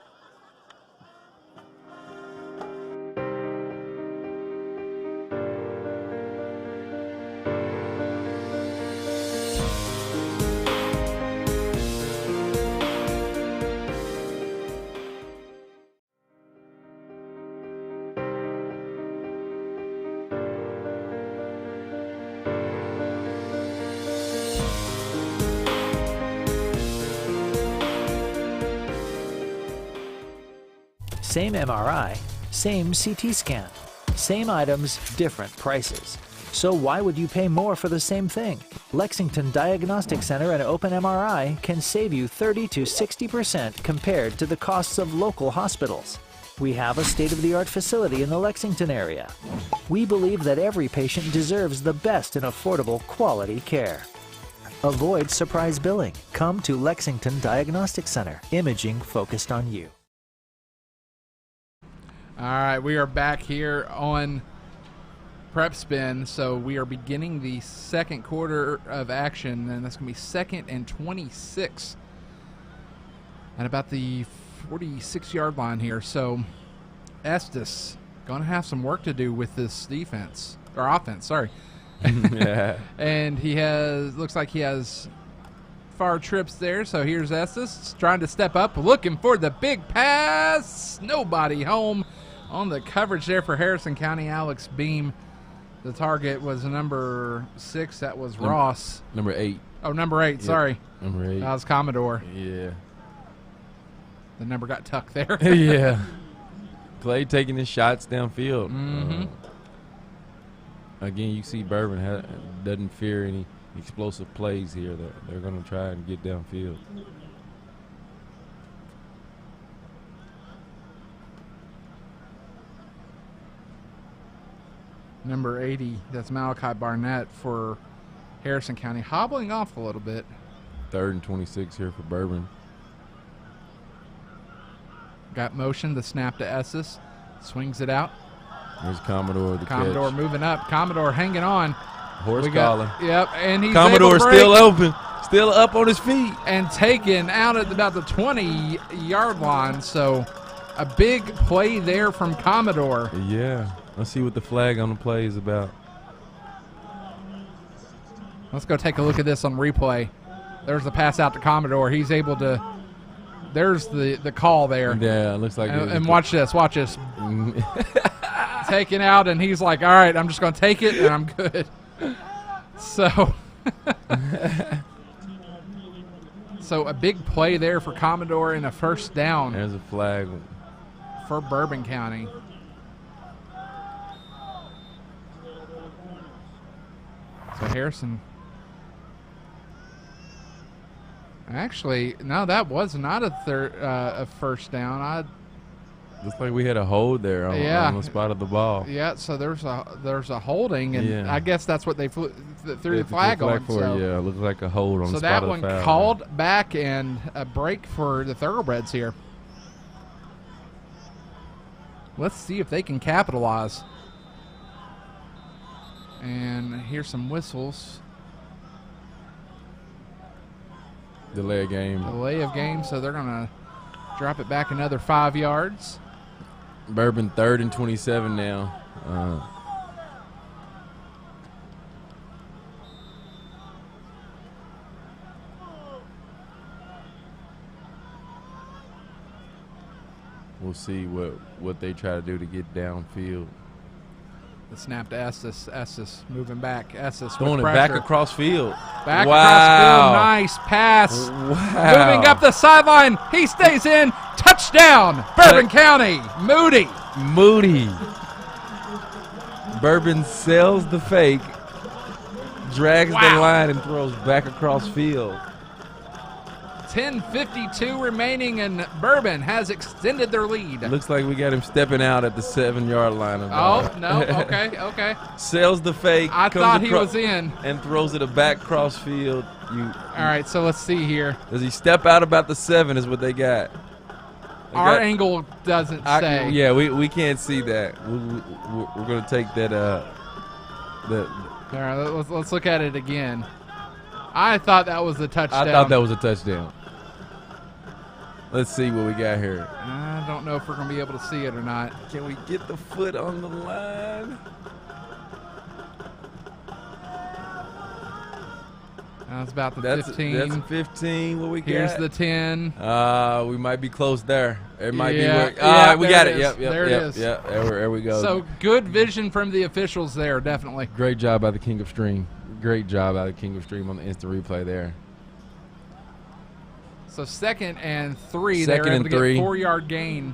Same MRI, same CT scan. Same items, different prices. So why would you pay more for the same thing? Lexington Diagnostic Center and Open MRI can save you 30 to 60% compared to the costs of local hospitals. We have a state-of-the-art facility in the Lexington area. We believe that every patient deserves the best in affordable, quality care. Avoid surprise billing. Come to Lexington Diagnostic Center. Imaging focused on you. All right, we are back here on Prep Spin. So we are beginning the second quarter of action, and that's going to be 2nd and 26 at about the 46-yard line here. So Estes going to have some work to do with this defense, or offense, sorry. Yeah. And looks like he has far trips there. So here's Estes trying to step up, looking for the big pass. Nobody home on the coverage there for Harrison County. Alex Beam. The target was number 6. That was Ross. Number 8. Oh, number 8. Sorry. Number 8. That was Commodore. Yeah. The number got tucked there. Yeah. Clay taking his shots downfield. Again, you see Bourbon doesn't fear any explosive plays here. They're going to try and get downfield. Number 80, that's Malachi Barnett for Harrison County, hobbling off a little bit. 3rd and 26 here for Bourbon. Got motion, the snap to Estes, swings it out. There's Commodore. Commodore moving up. Commodore hanging on. Horse collar. Yep, and he's Commodore able to break. still open, still up on his feet, and taken out at about the 20-yard line. So a big play there from Commodore. Yeah. Let's see what the flag on the play is about. Let's go take a look at this on replay. There's the pass out to Commodore. He's able to. There's the call there. Yeah, it looks like. And watch this. Watch this. Taken out, and he's like, "All right, I'm just going to take it, and I'm good." So, so a big play there for Commodore and a first down. There's a flag for Bourbon County. So Harrison. Actually, no, that was not a first down. Looks like we had a hold there on the spot of the ball. Yeah, so there's a holding, and I guess that's what they threw the flag on. For, so. Yeah, it looks like a hold on the so spot of the foul. So foul. that one called back, and a break for the Thoroughbreds here. Let's see if they can capitalize. And here's some whistles. Delay of game. Delay of game, so they're going to drop it back another 5 yards. Bourbon 3rd and 27 now. We'll see what they try to do to get downfield. The snap to Estes. Estes moving back. Estes throwing with it back across field. Back across field. Nice pass. Wow. Moving up the sideline. He stays in. Touchdown. Bourbon County. Moody. Bourbon sells the fake, drags the line, and throws back across field. 10:52 remaining, and Bourbon has extended their lead. Looks like we got him stepping out at the 7-yard line. Oh, no. Okay. Sells the fake. I thought he was in. And throws it back cross field. All right, so let's see here. Does he step out about the 7 is what they got. Our angle doesn't say. Yeah, we can't see that. We're going to take that. All right, let's look at it again. I thought that was a touchdown. I thought that was a touchdown. Let's see what we got here. I don't know if we're going to be able to see it or not. Can we get the foot on the line? That's about the 15. That's 15. What we got? Here's the 10. We might be close there. It might be. We got it. Yep. There it is. Yep. There we go. So good vision from the officials there, definitely. Great job by the King of Stream. Great job by the King of Stream on the instant replay there. So 2nd and 3. Second They were able and to 3. get 4-yard gain.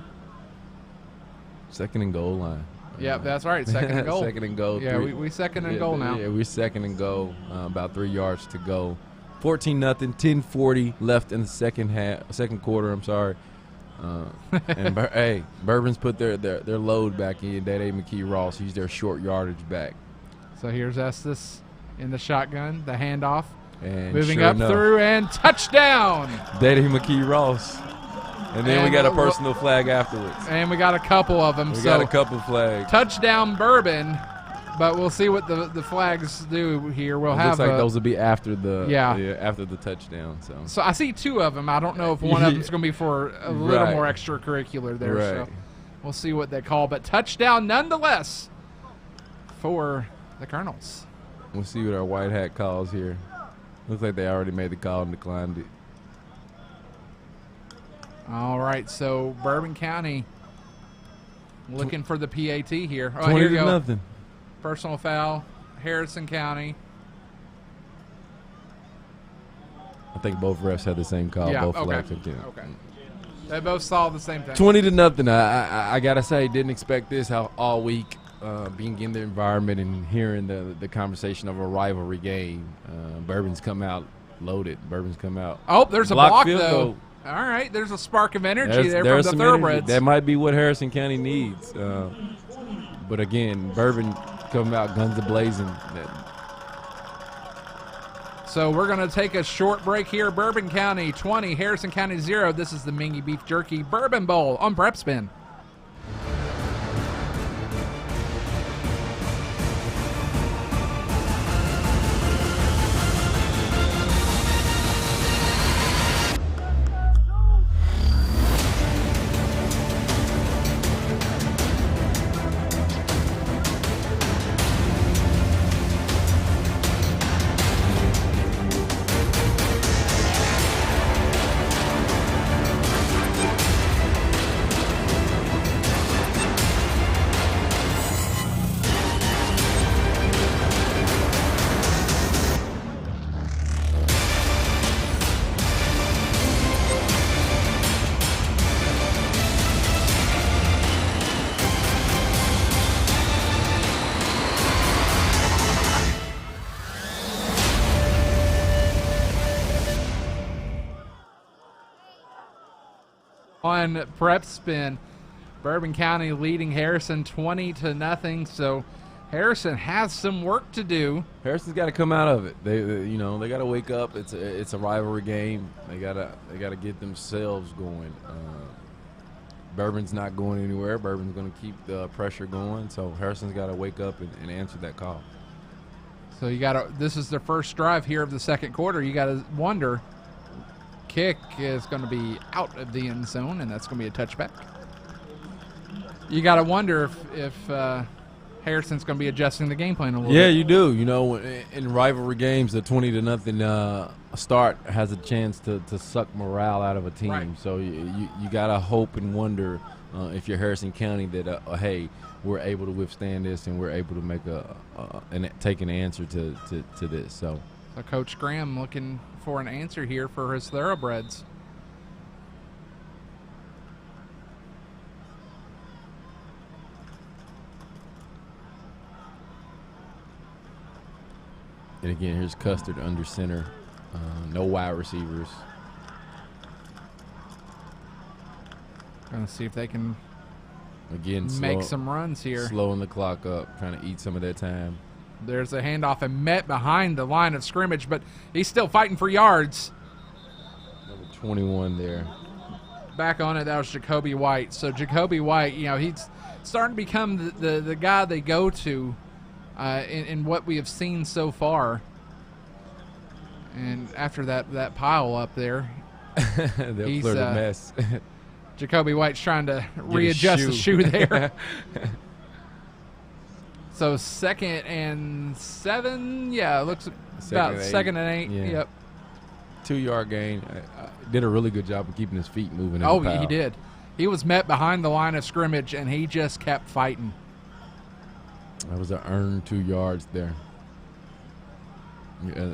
2nd and goal line. Yep, that's right. 2nd and goal. 2nd and goal. Yeah, we 2nd and goal now. Yeah, we're 2nd and goal. About 3 yards to go. 14-0. 10:40 left in the second quarter. I'm sorry. And hey, Bourbon's put their load back in. Dede McKee Ross. He's their short yardage back. So here's Estes in the shotgun. The handoff. And moving sure up enough, through and touchdown. Dede McKee Ross. And then we got a personal flag afterwards. And we got a couple of them. We got a couple flags. Touchdown Bourbon, but we'll see what the flags do here. We'll have. Looks like those will be after the after the touchdown. So I see 2 of them. I don't know if one of them's going to be for a little more extracurricular there. Right. So we'll see what they call, but touchdown nonetheless for the Colonels. We'll see what our white hat calls here. Looks like they already made the call and declined it. All right, so Bourbon County looking for the PAT here. Oh, 20 here you to go. nothing. Personal foul, Harrison County. I think both refs had the same call. Yeah, both okay. flags again. Okay. They both saw the same thing. 20 to nothing. I gotta say, didn't expect this all week. Being in the environment and hearing the conversation of a rivalry game. Bourbon's come out loaded. Bourbon's come out. Oh, there's a block field though. goal. All right, there's a spark of energy there There's from the some energy. Thoroughbreds. That might be what Harrison County needs. But again, Bourbon coming out guns a-blazing. So we're going to take a short break here. Bourbon County 20, Harrison County 0. This is the Mingy Beef Jerky Bourbon Bowl on Prep Spin. On Prep Spin, Bourbon County leading Harrison 20 to nothing. So Harrison has some work to do. Harrison's got to come out of it. They got to wake up. It's a rivalry game. They gotta get themselves going. Bourbon's not going anywhere. Bourbon's going to keep the pressure going. So Harrison's got to wake up and answer that call. So you got to. This is their first drive here of the second quarter. You got to wonder. Kick is going to be out of the end zone, and that's going to be a touchback. You got to wonder if Harrison's going to be adjusting the game plan a little bit. Yeah, you do. You know, in rivalry games, the 20 to nothing start has a chance to suck morale out of a team. Right. So you got to hope and wonder if you're Harrison County that hey, we're able to withstand this and we're able to make take an answer to this. So Coach Graham looking for an answer here for his Thoroughbreds. And again, here's Custard under center. No wide receivers. Going to see if they can again make some runs here. Slowing the clock up, trying to eat some of their time. There's a handoff and met behind the line of scrimmage, but he's still fighting for yards. Number 21 there. Back on it, that was Jacoby White. So Jacoby White, he's starting to become the guy they go to in what we have seen so far. And after that pile up there, they'll clear the mess. Jacoby White's trying to readjust the shoe there. So 2nd and 7. Yeah, it looks about 2nd and 8. Yeah. Yep. 2-yard gain. Did a really good job of keeping his feet moving. Oh, he did. He was met behind the line of scrimmage, and he just kept fighting. That was an earned 2 yards there.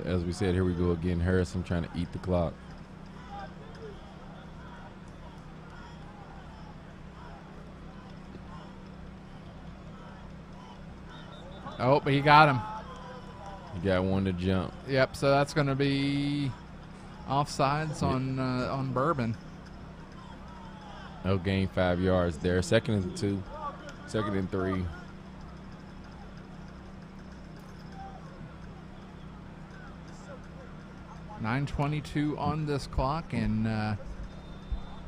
As we said, here we go again. Harrison trying to eat the clock. Oh, but he got him. He got one to jump. Yep, so that's going to be offsides on Bourbon. No gain 5 yards there. 2nd and 2. 2nd and 3. .922 on this clock, and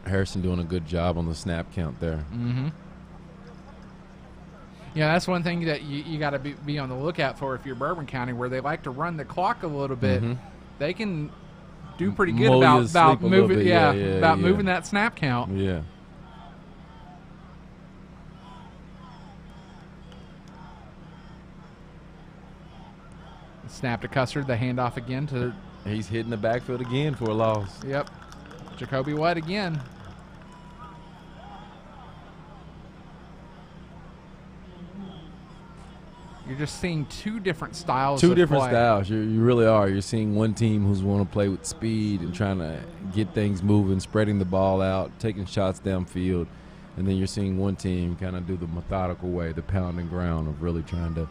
Harrison doing a good job on the snap count there. Mm-hmm. Yeah, that's one thing that you got to be on the lookout for if you're Bourbon County, where they like to run the clock a little bit. Mm-hmm. They can do pretty good about moving. Moving that snap count. Yeah. Snap to Custard. The handoff again to He's hitting the backfield again for a loss. Yep. Jacoby White again. You're just seeing two different styles. Two different play. styles. You really are. You're seeing one team who's want to play with speed and trying to get things moving, spreading the ball out, taking shots downfield, and then you're seeing one team kind of do the methodical way, the pound and ground of really trying to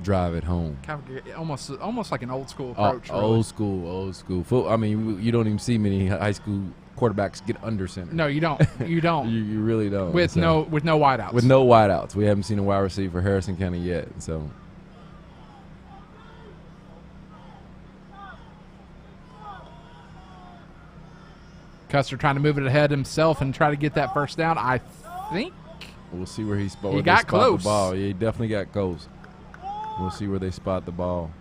drive it home. Kind of almost like an old school approach. Really. Old school. I mean, you don't even see many high school quarterbacks get under center. No, you don't. You don't. you really don't. With no wideouts. With no wideouts. We haven't seen a wide receiver for Harrison County yet. So. Custer trying to move it ahead himself and try to get that first down. I think. We'll see where he spot. He got close. The ball. Yeah, he definitely got close. We'll see where they spot the ball.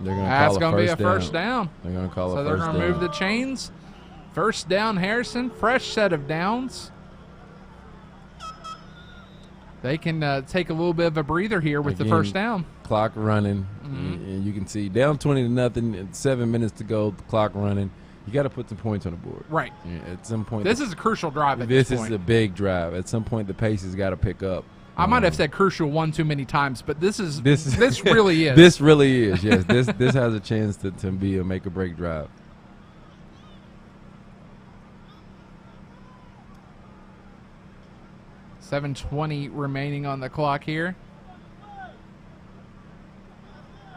They're That's going to be a first down. They're going to call so a first down. So they're going to move the chains. First down, Harrison. Fresh set of downs. They can take a little bit of a breather here with the first down. Clock running. And you can see down 20-0, 7 minutes to go, the clock running. You got to put some points on the board. Right. Yeah, at some point. This is a crucial drive at this point. This is a big drive. At some point, the pace has got to pick up. I might have said crucial one too many times, but this really is. This really is, yes. This has a chance to be a make or break drive. $7:20 remaining on the clock here.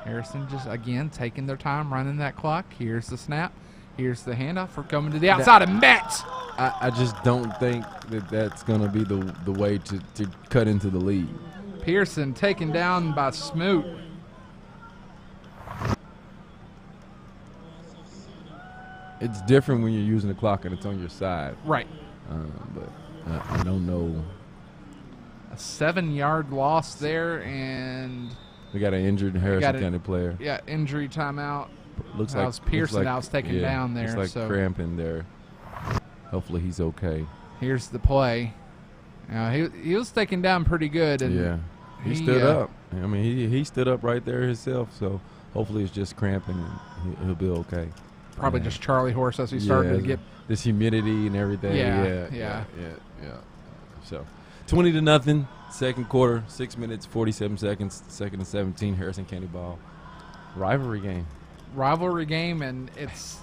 Harrison just again taking their time running that clock. Here's the snap. Here's the handoff for coming to the outside of Metz. I just don't think that's going to be the way to cut into the lead. Pearson taken down by Smoot. It's different when you're using the clock and it's on your side. Right. But I don't know. A 7-yard loss there, and we got an injured Harrison County player. Yeah, injury timeout. Looks like Pearson now was taken down there. Looks like cramping there. Hopefully he's okay. Here's the play. He was taken down pretty good. And he stood up. I mean, he stood up right there himself. So hopefully it's just cramping and he'll be okay. Probably just Charlie horse as he started to get this humidity and everything. Yeah. So 20-0, second quarter, 6 minutes 47 seconds, second and 17. Harrison County ball. Rivalry game, and it's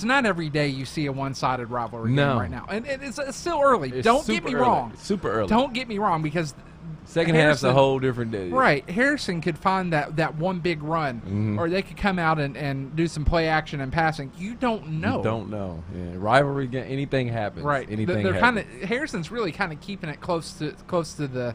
not every day you see a one-sided rivalry game right now, and it's still early. Don't get me wrong. Super early. Don't get me wrong, because second half's a whole different day. Right. Harrison could find that one big run, or they could come out and do some play action and passing. You don't know. You don't know. Yeah. Rivalry game, anything happens. Right. Anything they're happens. Harrison's really kind of keeping it close to the.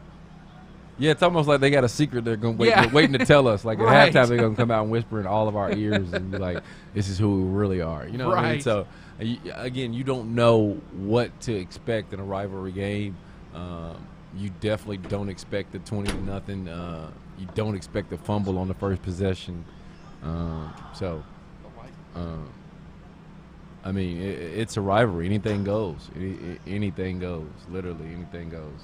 Yeah, it's almost like they got a secret they're going waiting to tell us. Like at halftime, they're going to come out and whisper in all of our ears and be like, "This is who we really are." You know what I mean? So again, you don't know what to expect in a rivalry game. You definitely don't expect the 20-0. You don't expect the fumble on the first possession. I mean, it's a rivalry. Anything goes. Anything goes. Literally, anything goes.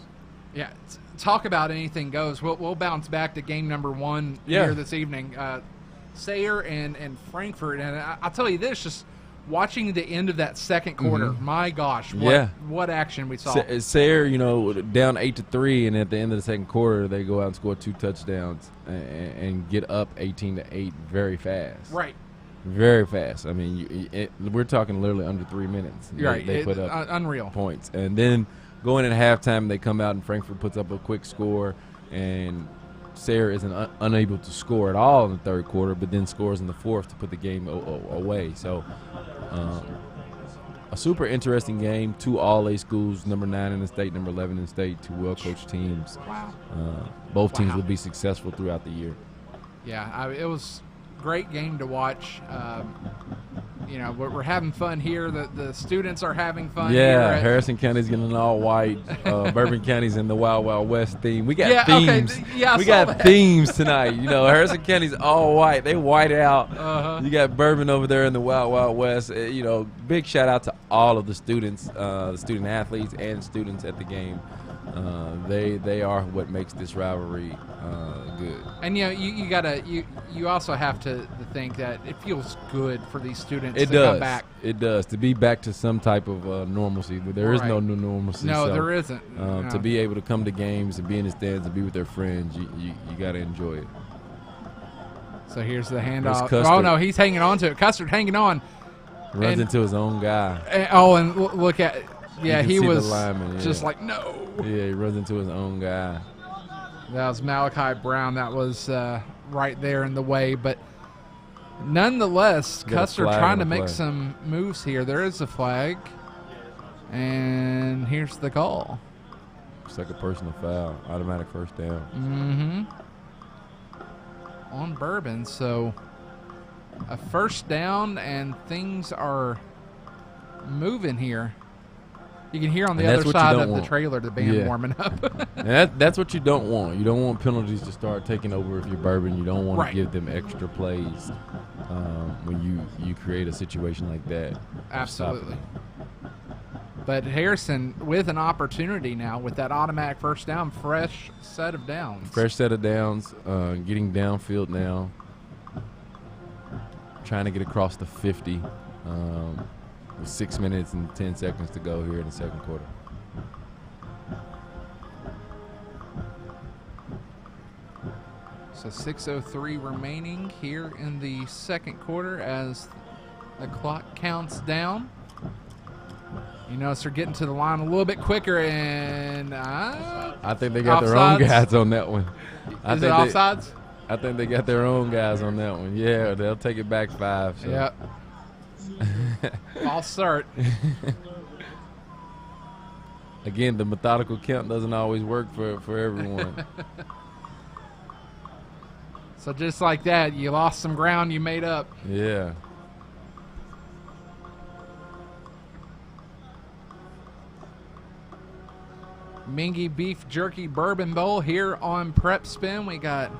Yeah, talk about anything goes. We'll bounce back to game number 1 here this evening. Sayre and Frankfort, and I'll tell you this, just watching the end of that second quarter, my gosh, what action we saw. Sayre, down 8-3, and at the end of the second quarter, they go out and score 2 touchdowns and get up 18-8 very fast. Right. Very fast. I mean, we're talking literally under 3 minutes. They put up unreal points, and then going at halftime, they come out and Frankfort puts up a quick score, and Sayre is unable to score at all in the third quarter, but then scores in the fourth to put the game away. So a super interesting game. 2 all-A schools, number 9 in the state, number 11 in the state, 2 well-coached teams. Wow. Both teams will be successful throughout the year. Yeah, it was great game to watch. You know, we're having fun here. The students are having fun. Yeah, here Harrison County's getting an all white. Bourbon County's in the Wild Wild West theme. We got okay. themes. Yeah, we got themes tonight. You know, Harrison County's all white. They white out. You got Bourbon over there in the Wild Wild West. You know, big shout out to all of the students, the student athletes and students at the game. They are what makes this rivalry good. And you also have to think that it feels good for these students to come back. It does to be back to some type of normalcy, but there is no new normalcy. No, so, there isn't. No. To be able to come to games and be in the stands and be with their friends, you got to enjoy it. So here's the handoff. Oh no, he's hanging on to it. Custard hanging on. Runs into his own guy. And look at. Yeah, he was lineman, just like, no. Yeah, he runs into his own guy. That was Malachi Brown. That was right there in the way. But nonetheless, Custer trying to make some moves here. There is a flag. And here's the call. It's like a personal foul. Automatic first down. On Bourbon. So a first down, and things are moving here. You can hear on the other side of the trailer the band warming up. And that's what you don't want. You don't want penalties to start taking over if you're Bourbon. You don't want to give them extra plays when you create a situation like that. Absolutely. But Harrison with an opportunity now with that automatic first down, fresh set of downs. Fresh set of downs, getting downfield now. Trying to get across the 50. With 6 minutes and 10 seconds to go here in the second quarter. So 6:03 remaining here in the second quarter as the clock counts down. You notice they're getting to the line a little bit quicker, and I think they got their own guys on that one. Is it offsides? I think they got their own guys on that one. Yeah, they'll take it back 5. So. Yep. False start. Again, the methodical count doesn't always work for everyone. So just like that, you lost some ground you made up. Yeah. Mingy Beef Jerky Bourbon Bowl here on Prep Spin. We got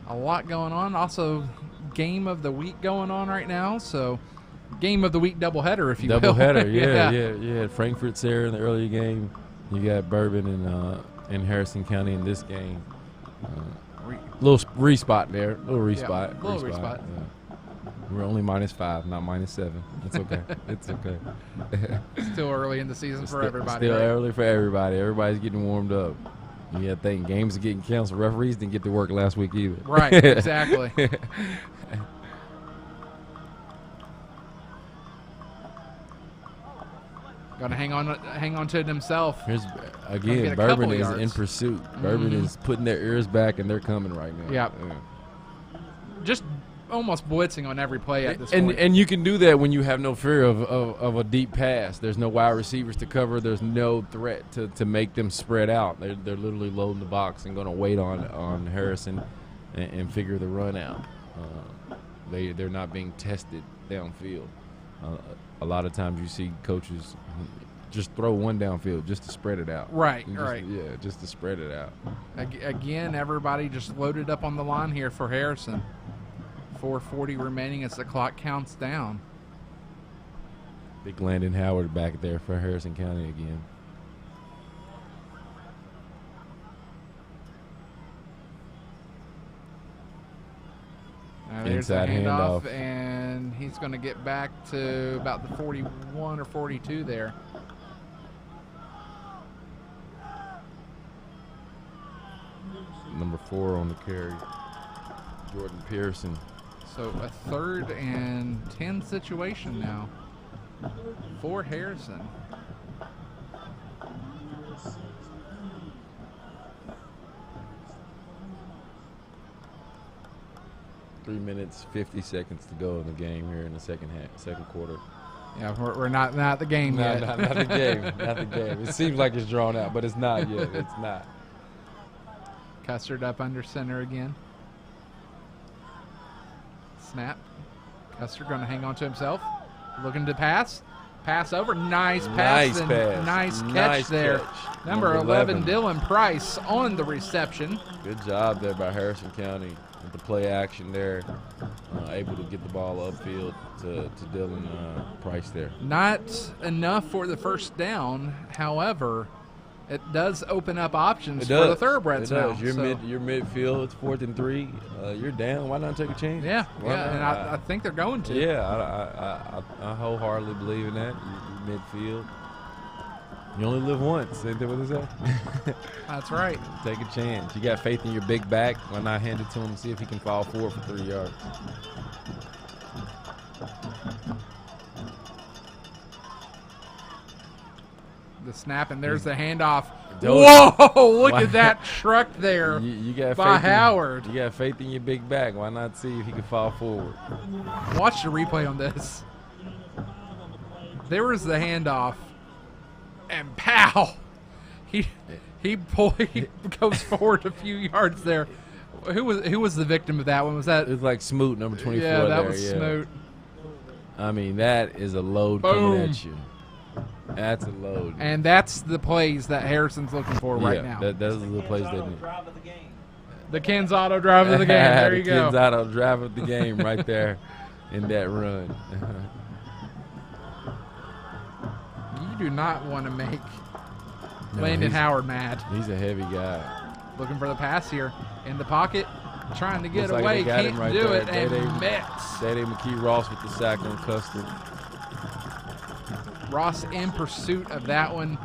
a lot going on. Also, Game of the Week going on right now. So, Game of the Week doubleheader, if you will. Doubleheader, yeah. Frankfurt's there in the early game. You got Bourbon in Harrison County in this game. Little respot there. Little respot. Yeah, little respot. Yeah. We're only -5, not -7. It's okay. It's okay. Still early in the season for everybody. Still early for everybody. Everybody's getting warmed up. You got to think games are getting canceled. Referees didn't get to work last week either. Right, exactly. Got to hang on to it himself. Here's again, Bourbon is in pursuit. Bourbon is putting their ears back, and they're coming right now. Yeah. Just almost blitzing on every play at this point. And you can do that when you have no fear of a deep pass. There's no wide receivers to cover. There's no threat to make them spread out. They're literally loading the box and going to wait on Harrison and figure the run out. They're not being tested downfield. A lot of times you see coaches just throw one downfield just to spread it out. Right. Yeah, just to spread it out. Again, everybody just loaded up on the line here for Harrison. 4:40 remaining as the clock counts down. Big Landon Howard back there for Harrison County again. Now there's Inside a handoff, handoff, and he's going to get back to about the 41 or 42 there. Number 4 on the carry, Jordan Pearson. So a 3rd and 10 situation now for Harrison. Three minutes, 50 seconds to go in the game here in the second quarter. Yeah, we're not the game yet. Not the game. Not the game. It seems like it's drawn out, but it's not yet. It's not. Custard up under center again. Snap. Custer going to hang on to himself. Looking to pass. Pass over. Nice pass. Nice catch there. Catch. Number 11, Dylan Price on the reception. Good job there by Harrison County with the play action there. Able to get the ball upfield to Dylan Price there. Not enough for the first down. However, it does open up options for the thoroughbreds now. You're midfield. It's 4th and 3. You're down. Why not take a chance? Yeah, and I think they're going to. Yeah, I wholeheartedly believe in that. You're midfield. You only live once. Ain't that what they say? That's right. Take a chance. You got faith in your big back. Why not hand it to him and see if he can fall forward for 3 yards? The snap, and there's the handoff. Whoa, look at that truck there you got by Howard. You got faith in your big back. Why not see if he can fall forward? Watch the replay on this. There was the handoff, and pow! He goes forward a few yards there. Who was the victim of that one? Was that? It was like Smoot, number 24. Yeah, that there, was Smoot. I mean, that is a load coming at you. That's a load. And that's the plays that Harrison's looking for right now. Those are the plays they need. The Ken's Auto drive of the game. There you go. Ken's Auto drive of the game right there in that run. You do not want to make Landon Howard mad. He's a heavy guy. Looking for the pass here in the pocket, trying to get Looks away. Like Can't right do there. it, and Metz. Daddy McKee Ross with the sack on Custer. Ross in pursuit of that one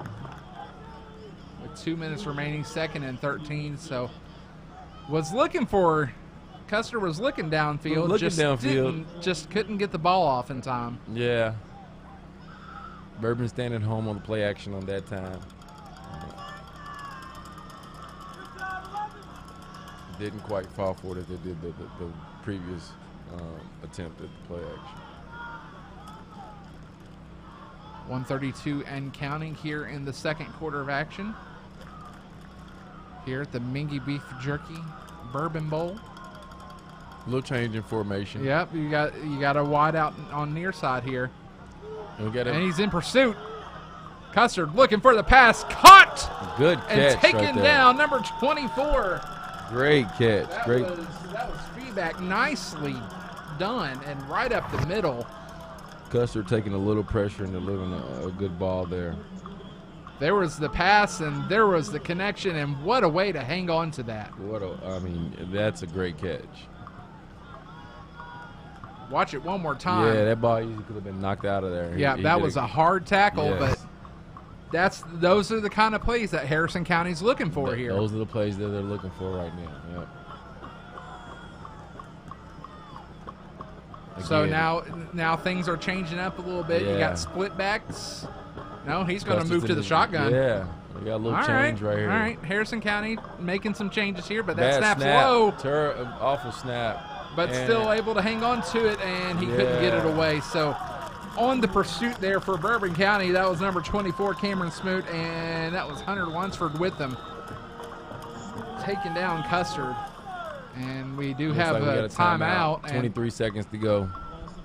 with 2 minutes remaining, 2nd and 13. So Custer was looking downfield. Just couldn't get the ball off in time. Yeah. Bourbon standing home on the play action on that time. Didn't quite fall for it as they did the previous attempt at the play action. 132 and counting here in the second quarter of action. Here at the Mingy Beef Jerky Bourbon Bowl. A little change in formation. Yep, you got a wide out on near side here. And he's in pursuit. Custer looking for the pass. Caught! Good catch. And taken right there. down, number 24. Great catch. That Great. was feedback. Nicely done and right up the middle. Custer taking a little pressure and delivering a good ball there. There was the pass and there was the connection, and what a way to hang on to that. I mean, that's a great catch. Watch it one more time. Yeah, that ball easily could have been knocked out of there. Yeah, that was a hard tackle, yes. but those are the kind of plays that Harrison County's looking for here. Those are the plays that they're looking for right now. Yep. So now things are changing up a little bit. Yeah. You got split backs. No, he's going to move to the shotgun. Yeah, we got a little change right here. All right, Harrison County making some changes here, but Bad that snap's snap. low. Awful snap. But still able to hang on to it, and he couldn't get it away. So on the pursuit there for Bourbon County, that was number 24, Cameron Smoot, and that was Hunter Lunsford with them. Taking down Custer. And we do have a timeout. 23 seconds to go.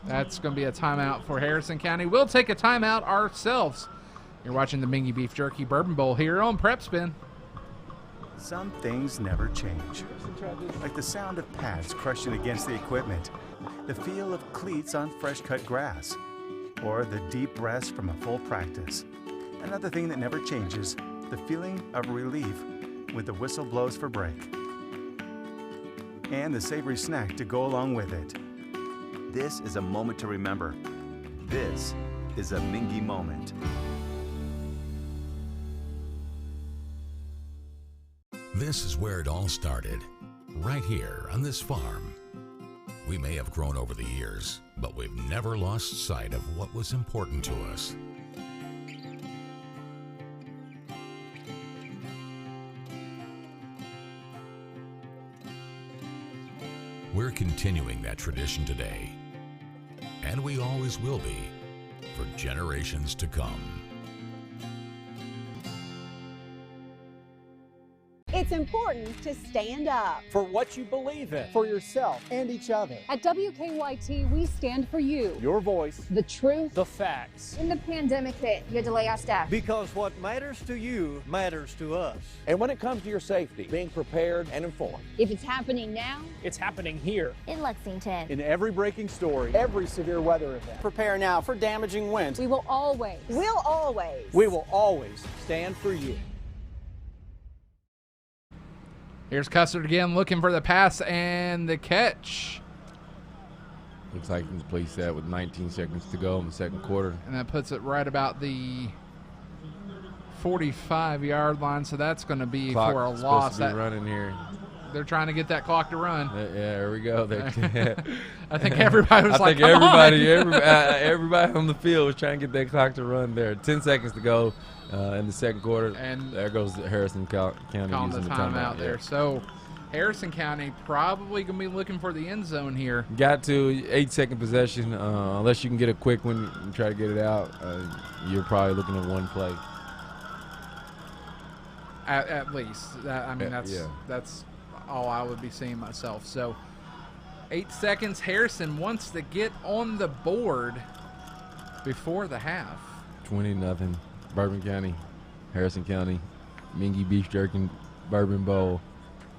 That's going to be a timeout for Harrison County. We'll take a timeout ourselves. You're watching the Mingy Beef Jerky Bourbon Bowl here on Prep Spin. Some things never change. Like the sound of pads crushing against the equipment, the feel of cleats on fresh-cut grass, or the deep breaths from a full practice. Another thing that never changes, the feeling of relief when the whistle blows for break. And the savory snack to go along with it. This is a moment to remember. This is a Mingy moment. This is where it all started, right here on this farm. We may have grown over the years, but we've never lost sight of what was important to us. We're continuing that tradition today, and we always will be for generations to come. It's important to stand up for what you believe in. For yourself and each other. At WKYT, we stand for you. Your voice. The truth. The facts. When the pandemic hit, you had to lay off staff. Because what matters to you matters to us. And when it comes to your safety, being prepared and informed. If it's happening now, it's happening here. In Lexington. In every breaking story. Every severe weather event. Prepare now for damaging winds. We will always. We will always stand for you. Here's Custard again looking for the pass and the catch. Looks like he completes that with 19 seconds to go in the second quarter. And that puts it right about the 45-yard line, so that's going to be Clock for a supposed loss. To be running here. They're trying to get that clock to run. Yeah, there we go. I think everybody was like, everybody on the field was trying to get that clock to run there. 10 seconds to go in the second quarter. And there goes Harrison County using the timeout there. So Harrison County probably going to be looking for the end zone here. Got to 8-second possession. Unless you can get a quick one and try to get it out, you're probably looking at one play. At least. That's all I would be seeing myself. So 8 seconds. Harrison wants to get on the board before the half. 20-0. Bourbon County, Harrison County, Mingy Beef Jerky Bourbon Bowl.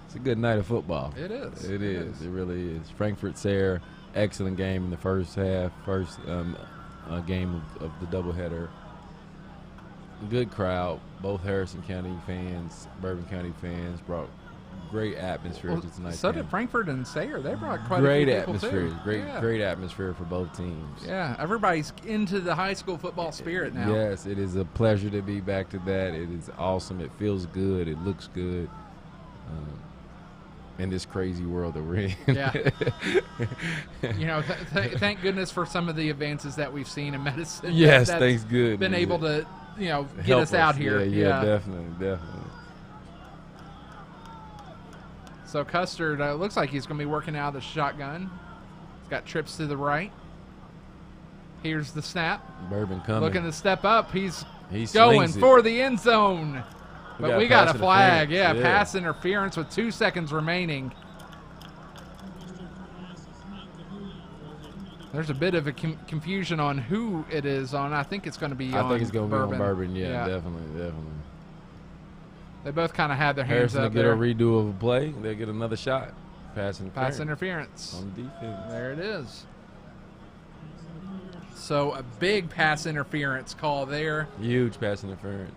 It's a good night of football. It is. It is. It really is. Frankfurt-Sayre, excellent game in the first half, first game of the doubleheader. Good crowd. Both Harrison County fans, Bourbon County fans brought great atmosphere to tonight's So game. did Frankfurt and Sayre. They brought quite great a few people atmosphere. too. Great atmosphere for both teams. Yeah, everybody's into the high school football spirit now. Yes, it is a pleasure to be back to that. It is awesome. It feels good. It looks good. In this crazy world that we're in. Yeah. Thank goodness for some of the advances that we've seen in medicine. Yes, that's thanks good. Been able to, get help us out here. Yeah, definitely. So Custard looks like he's going to be working out of the shotgun. He's got trips to the right. Here's the snap. Bourbon coming. Looking to step up. He's He going slings it. for the end zone. But we got a flag. Yeah, Yeah. pass interference with 2 seconds remaining. There's a bit of a confusion on who it is on. I think it's going to be on I think it's going to be Bourbon. on Bourbon. Yeah, definitely. They both kind of had their hands Harrison up will get there. a redo of a play. They'll get another shot. Pass interference. On defense. There it is. So a big pass interference call there. Huge pass interference.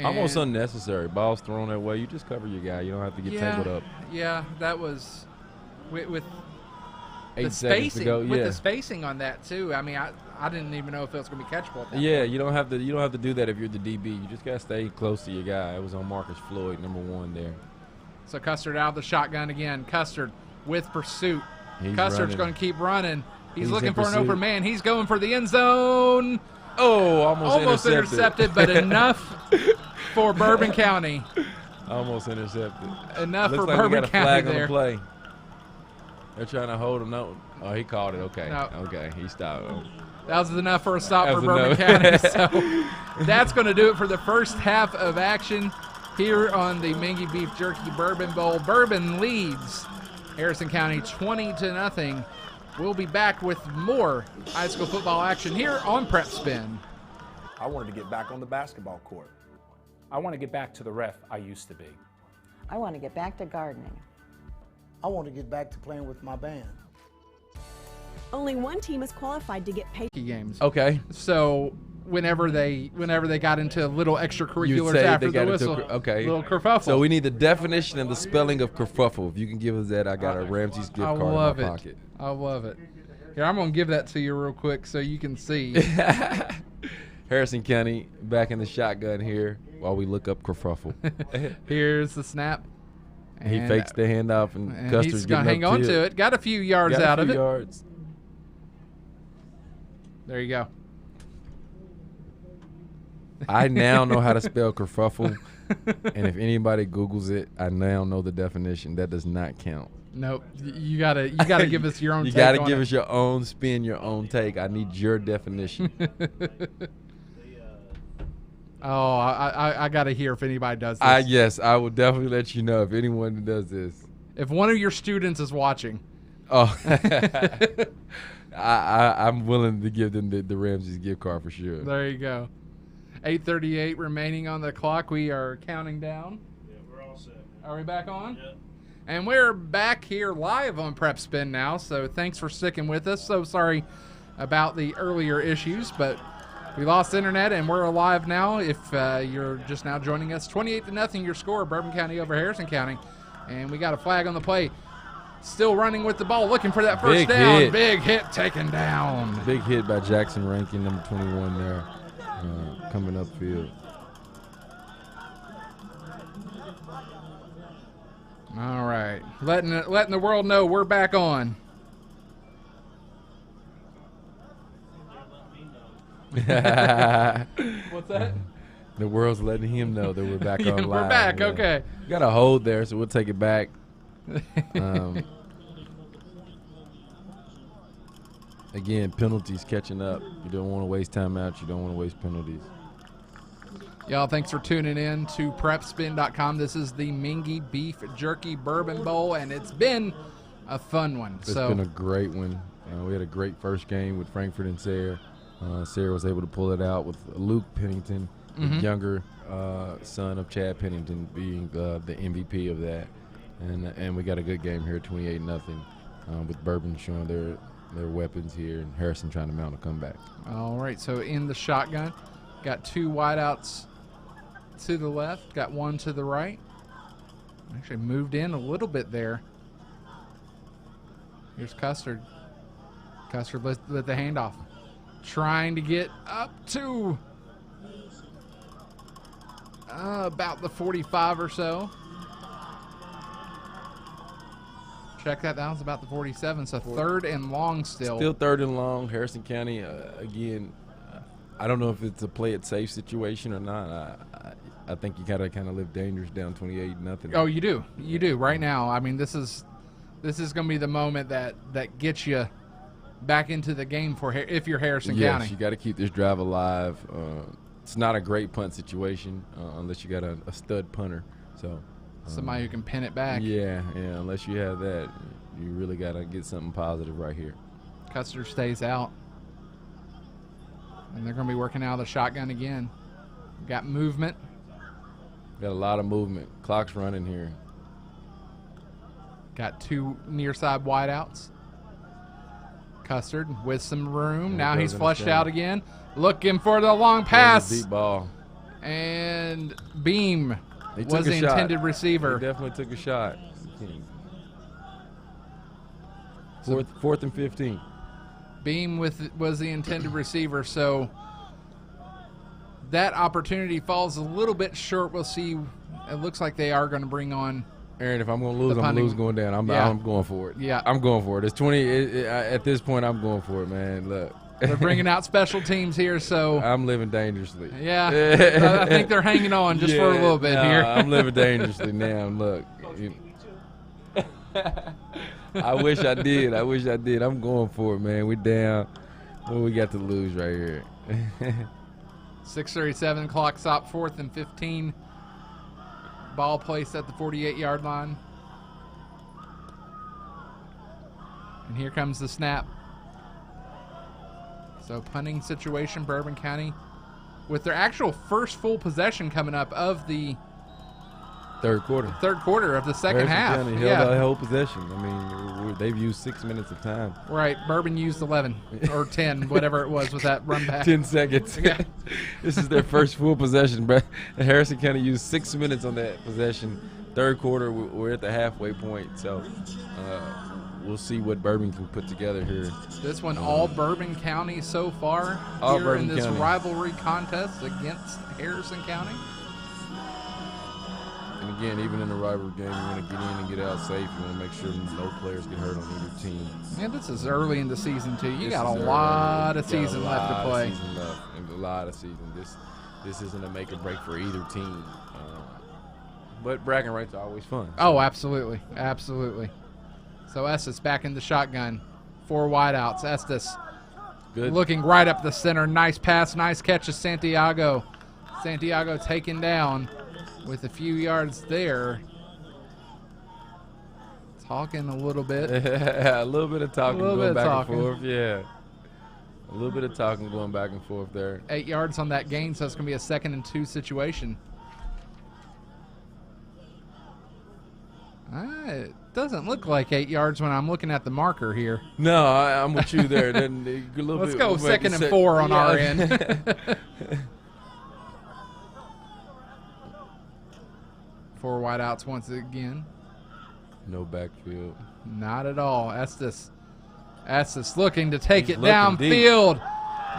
Almost unnecessary. Ball's thrown that way. You just cover your guy. You don't have to get tangled up. Yeah, that was with 8 the seconds to go. With the spacing on that too. I mean, I didn't even know if it was going to be catchable. At that Yeah, point. you don't have to do that if you're the DB. You just gotta stay close to your guy. It was on Marcus Floyd, number 1 there. So Custard out of the shotgun again. Custard with pursuit. He's Custard's running. going to keep running. He's looking in for an pursuit. open man. He's going for the end zone. Oh, almost intercepted, but enough for Bourbon County. Almost intercepted. Enough Looks for like Bourbon we got a flag County on there. the play. They're trying to hold him. No. Oh, he called it. Okay. No. Okay, he stopped him. That was enough for a stop That for was Bourbon enough. County. So that's going to do it for the first half of action here on the Mingy Beef Jerky Bourbon Bowl. Bourbon leads Harrison County 20-0. We'll be back with more high school football action here on Prep Spin. I wanted to get back on the basketball court. I want to get back to the ref I used to be. I want to get back to gardening. I want to get back to playing with my band. Only one team is qualified to get paid. Games. Okay. So whenever they got into little You'd extracurriculars say after they the got whistle, into okay. little kerfuffle. So we need the definition and the spelling of kerfuffle. If you can give us that, I got a Ramsey's gift card in my pocket. I love it. Here, I'm going to give that to you real quick so you can see. Harrison County back in the shotgun here while we look up kerfuffle. Here's the snap. He fakes the handoff, and Custer's he's going to getting hang up on to it. Got a few yards out of it. Yards. There you go. I now know how to spell kerfuffle, and if anybody Googles it, I now know the definition. That does not count. Nope. You gotta give us your own. You take gotta on give it. us your own spin, your own take. I need your definition. Oh, I got to hear if anybody does this. Yes, I will definitely let you know if anyone does this. If one of your students is watching. Oh, I'm willing to give them the Ramsey's gift card for sure. There you go. 8:38 remaining on the clock. We are counting down. Yeah, we're all set. Are we back on? Yeah. And we're back here live on Prep Spin now, so thanks for sticking with us. So sorry about the earlier issues, but we lost internet and we're alive now. If you're just now joining us, 28-0 your score, Bourbon County over Harrison County. And we got a flag on the play. Still running with the ball, looking for that first down. Big hit taken down. Big hit by Jackson Rankin, number 21 there, coming upfield. All right, letting the world know we're back on. What's that? The world's letting him know that we're back on live. We're back, okay. We got a hold there, so we'll take it back. Again, penalties catching up. You don't want to waste timeouts. You don't want to waste penalties. Y'all, thanks for tuning in to PrepSpin.com. This is the Mingy Beef Jerky Bourbon Bowl, and it's been a fun one. It's been a great one. We had a great first game with Frankfurt and Sayre. Sayre was able to pull it out with Luke Pennington, the younger son of Chad Pennington, being the MVP of that. And we got a good game here, 28-0, with Bourbon showing their weapons here and Harrison trying to mount a comeback. All right, so in the shotgun, got two wideouts to the left, got one to the right. Actually moved in a little bit there. Here's Custard. Custard lit the handoff. Trying to get up to about the 45 or so. Check that. That was about the 47. So third and long still. Still third and long. Harrison County, again, I don't know if it's a play it safe situation or not. I think you gotta kind of live dangerous down 28-0. Oh, you do. You do. Right now, I mean, this is going to be the moment that gets you back into the game if you're Harrison County. Yes, you got to keep this drive alive. It's not a great punt situation unless you got a stud punter. So somebody who can pin it back. Yeah. Unless you have that, you really got to get something positive right here. Custer stays out, and they're going to be working out of the shotgun again. Got movement. Got a lot of movement. Clock's running here. Got two near side wideouts. Custard with some room. Now he's flushed out again. Looking for the long pass. Deep ball. And Beam was the intended receiver. He definitely took a shot. Fourth and 15. Beam was the intended receiver, so that opportunity falls a little bit short. We'll see. It looks like they are going to bring on Aaron. If I'm going to lose, I'm going to lose going down. I'm going for it. Yeah. I'm going for it. It's 20. At this point, I'm going for it, man. Look. They're bringing out special teams here, so. I'm living dangerously. Yeah. I think they're hanging on just for a little bit here. I'm living dangerously now. Look. I wish I did. I'm going for it, man. We down. What we got to lose right here? 6:37, clock stop, 4th and 15. Ball placed at the 48-yard line. And here comes the snap. So punting situation, Bourbon County with their actual first full possession coming up of the third quarter of the second half. County held possession. I mean, they've used 6 minutes of time. Right. Bourbon used 11 or 10, whatever it was with that run back. 10 seconds. Yeah. This is their first full possession. Harrison County used 6 minutes on that possession. Third quarter, we're at the halfway point. So we'll see what Bourbon can put together here. This one, all Bourbon County so far all here Bourbon in this County. Rivalry contest against Harrison County. And again, even in a rivalry game, you want to get in and get out safe. You want to make sure no players get hurt on either team. Yeah, this is early in the season too. You got a lot of season left to play. A lot of season. This isn't a make or break for either team. But bragging rights are always fun. Oh, absolutely, absolutely. So Estes back in the shotgun, 4 wideouts. Estes good, looking right up the center. Nice pass, nice catch of Santiago. Santiago taken down with a few yards there. Talking a little bit. A little bit of talking, going back talking. and forth. Yeah. A little bit of talking going back and forth there. 8 yards on that gain, so it's going to be a 2nd and 2 situation. It doesn't look like 8 yards when I'm looking at the marker here. No, I'm with you there. Let's go 2nd and 4 on our end. 4 wideouts once again. No backfield. Not at all. Estes looking to take it downfield.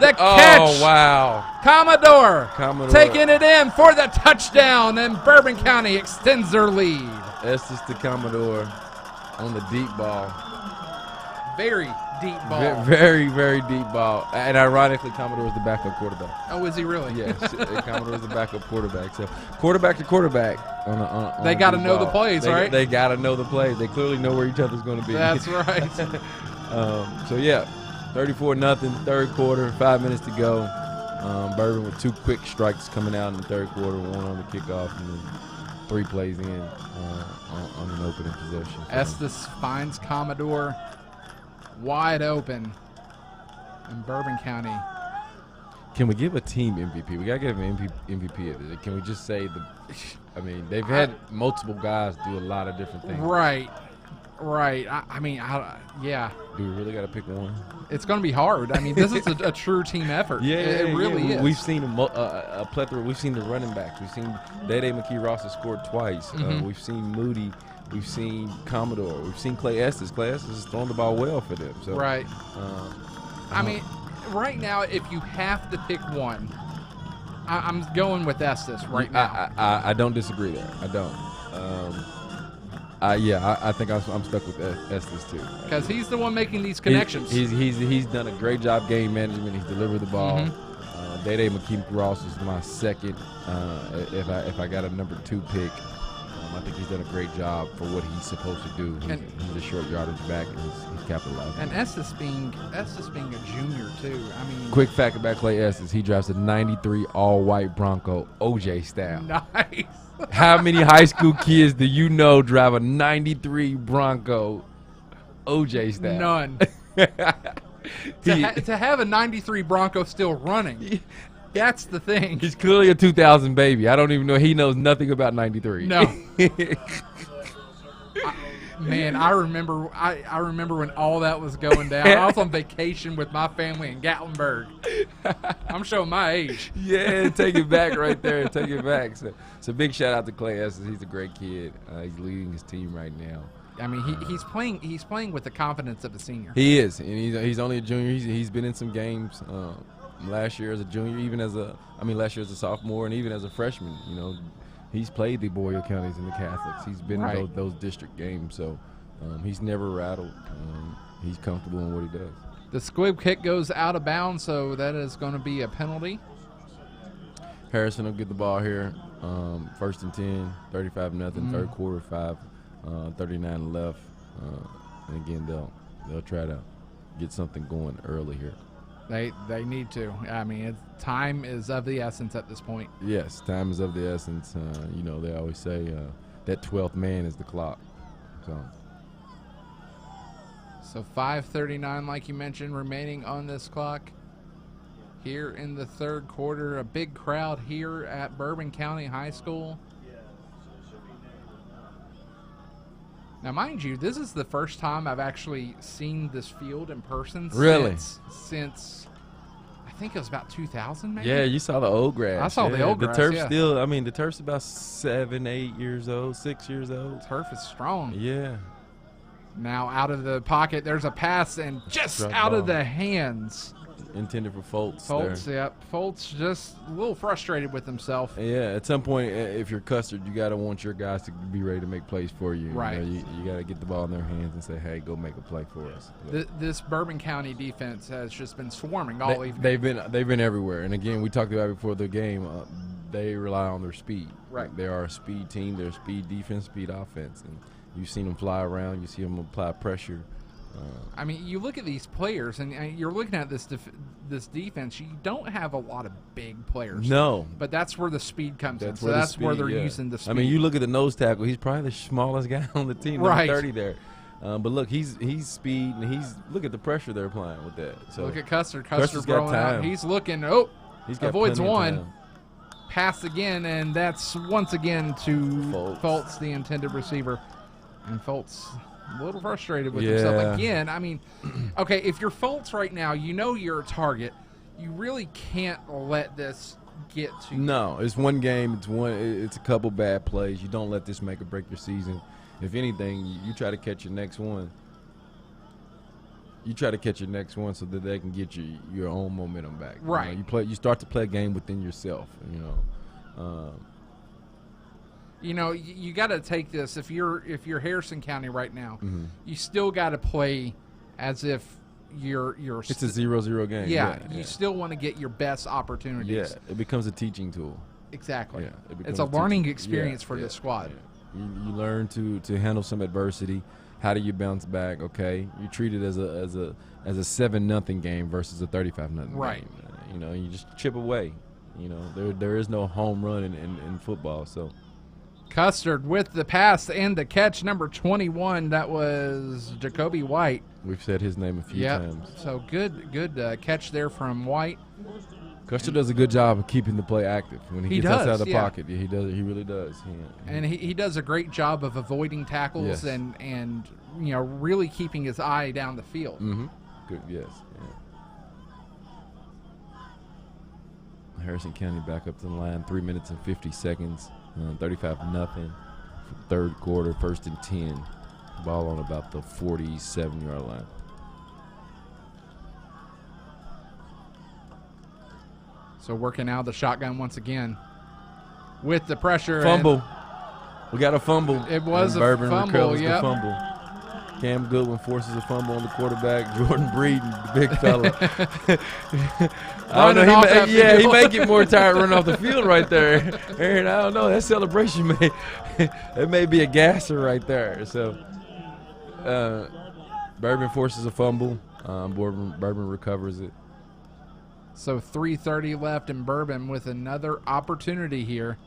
The catch. Oh, wow. Commodore taking it in for the touchdown, and Bourbon County extends their lead. Estes to Commodore on the deep ball. Very deep ball. Very, very deep ball. And ironically, Commodore is the backup quarterback. Oh, is he really? Yes. Commodore is the backup quarterback. So quarterback to quarterback. They got to know the plays, right? They got to know the plays. They clearly know where each other's going to be. That's right. So, yeah, 34-0, third quarter, 5 minutes to go. Bourbon with 2 quick strikes coming out in the third quarter, 1 on the kickoff, and then 3 plays in on an opening possession. Estes finds Commodore wide open in Bourbon County. Can we give a team MVP? We got to give an MVP. Can we just say they've had multiple guys do a lot of different things. Right. Yeah. Do we really got to pick one? It's going to be hard. I mean, this is a true team effort. Yeah, it really is. We've seen a plethora. We've seen the running backs. We've seen Dede McKee-Ross has scored twice. We've seen Moody. We've seen Commodore. We've seen Clay Estes. Clay Estes has thrown the ball well for them. So, right. I mean, right now, if you have to pick one, I'm going with Estes right now. I don't disagree there. I don't. I think I'm stuck with Estes too. Because he's the one making these connections. He's done a great job game management. He's delivered the ball. Dede McKee-Ross is my second. If I got a number 2 pick, I think he's done a great job for what he's supposed to do. He's a short yardage back, and he's capitalizing. And Estes being a junior too. I mean, quick fact about Clay Estes: he drives a '93 all-white Bronco, OJ style. Nice. How many high school kids do you know drive a '93 Bronco, OJ style? None. To have a '93 Bronco still running. That's the thing. He's clearly a 2000 baby. I don't even know. He knows nothing about '93. No. Man, I remember when all that was going down. I was on vacation with my family in Gatlinburg. I'm showing my age. Yeah, take it back right there. Take it back. So big shout out to Clay Estes. He's a great kid. He's leading his team right now. I mean, he's playing with the confidence of a senior. He is, and he's only a junior. He's been in some games. Last year as a junior, last year as a sophomore, and even as a freshman, he's played the Boyle counties and the Catholics. He's been in those district games, so he's never rattled. He's comfortable in what he does. The squib kick goes out of bounds, so that is going to be a penalty. Harrison will get the ball here. 1st and 10, 35-0, third quarter, 5:39 left. And again, they'll try to get something going early here. They need to. I mean, time is of the essence at this point. Yes, time is of the essence. They always say that 12th man is the clock. So 5:39, like you mentioned, remaining on this clock. Here in the third quarter, a big crowd here at Bourbon County High School. Now, mind you, this is the first time I've actually seen this field in person. Really? Since I think it was about 2000, maybe? Yeah, you saw the old grass. I saw the old grass, The turf's still, the turf's about 7, 8 years old, 6 years old. Turf is strong. Yeah. Now out of the pocket, there's a pass, and just out of the hands. Intended for Foltz. Foltz just a little frustrated with himself. Yeah, at some point, if you're Custard, you got to want your guys to be ready to make plays for you. Right. You got to get the ball in their hands and say, hey, go make a play for us. This Bourbon County defense has just been swarming all evening. They've been everywhere. And, again, we talked about it before the game. They rely on their speed. Right. They are a speed team. They're a speed defense, speed offense. And you've seen them fly around. You see them apply pressure. I mean, you look at these players, and you're looking at this defense. You don't have a lot of big players. No. But that's where the speed comes in. So that's where they're using the speed. I mean, you look at the nose tackle. He's probably the smallest guy on the team, right. 30 there. But look, he's speed, and look at the pressure they're applying with that. So look at Custer. Custer's got time. Out. He's looking. He's got avoids plenty of one. time. Pass again, and that's once again to Fultz, the intended receiver. And Fultz a little frustrated with himself again. I mean, okay, if you're Fultz right now, you know you're a target. You really can't let this get to you. No, it's one game. It's a couple bad plays. You don't let this make or break your season. If anything, you try to catch your next one. You try to catch your next one so that they can get your own momentum back. Right. You start to play a game within yourself. You got to take this. If you're Harrison County right now, mm-hmm. you still got to play as if you're. It's a 0-0 game. Yeah, you still want to get your best opportunities. Yeah, it becomes a teaching tool. Exactly. Yeah, it's a learning experience for the squad. Yeah. You learn to handle some adversity. How do you bounce back? Okay, you treat it as a 7-0 game versus a 35-0 right. game. You just chip away. There is no home run in football. So Custard with the pass and the catch, number 21. That was Jacoby White. We've said his name a few times. So good catch there from White. Custer does a good job of keeping the play active when he gets outside of the pocket. Yeah, he does. He really does. And he does a great job of avoiding tackles and really keeping his eye down the field. Mm-hmm. Good. Yes. Yeah. Harrison County back up to the line. 3 minutes and 50 seconds. 35-0. Third quarter. 1st and 10. Ball on about the 47-yard line. So working out the shotgun once again with the pressure. Fumble. We got a fumble. It was a Bourbon fumble, recovers the fumble. Cam Goodwin forces a fumble on the quarterback. Jordan Breeden, the big fella. I don't know. He may get more tired running off the field right there. Aaron, I don't know. That celebration may be a gasser right there. So Bourbon forces a fumble. Bourbon recovers it. So 3:30 left, and Bourbon with another opportunity here.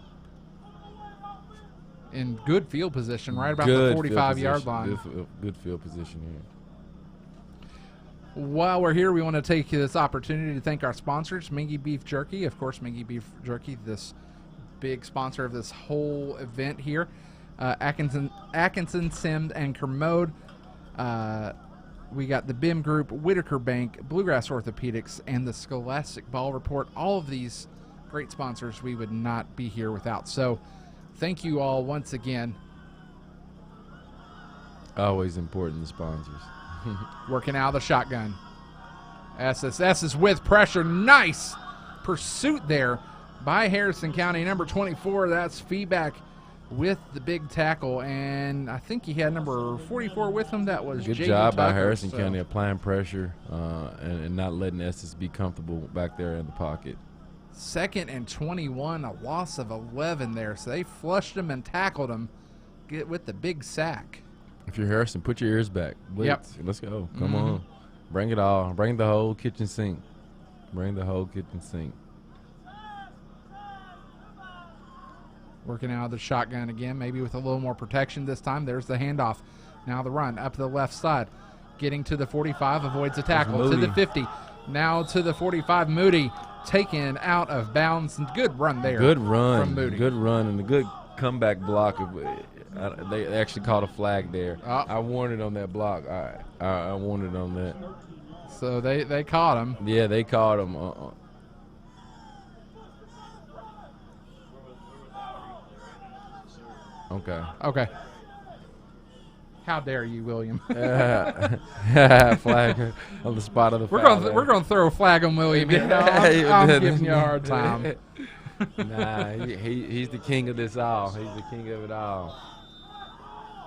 In good field position, right about the 45-yard line. Good field position here. While we're here, we want to take this opportunity to thank our sponsors, Mingy Beef Jerky. Of course, Mingy Beef Jerky, this big sponsor of this whole event here. Atkinson, Sims, and Kermode. We got the BIM Group, Whitaker Bank, Bluegrass Orthopedics, and the Scholastic Ball Report. All of these great sponsors we would not be here without. So thank you all once again. Always important, the sponsors. Working out of the shotgun. SSS is with pressure. Nice pursuit there by Harrison County. Number 24, that's feedback with the big tackle. And I think he had number 44 with him. That was good J.D. job by Tucker, Harrison County applying pressure and not letting Estes be comfortable back there in the pocket. 2nd and 21, a loss of 11 there. So they flushed him and tackled him with the big sack. If you're Harrison, put your ears back. Blitz. Yep. Let's go. Come on. Bring it all. Bring the whole kitchen sink. Bring the whole kitchen sink. Working out of the shotgun again, maybe with a little more protection this time. There's the handoff. Now the run up the left side. Getting to the 45, avoids a tackle. To the 50. Now to the 45, Moody taken out of bounds. Good run there. Good run. From Moody. Good run and a good comeback block. They actually caught a flag there. I warned on that block. I warned on that. So they caught him. Yeah, they caught him. Okay. How dare you, William? Flag on the spot of the we're foul. We're going to throw a flag on William. I'm giving you a hard time. Nah, he's the king of this all. He's the king of it all.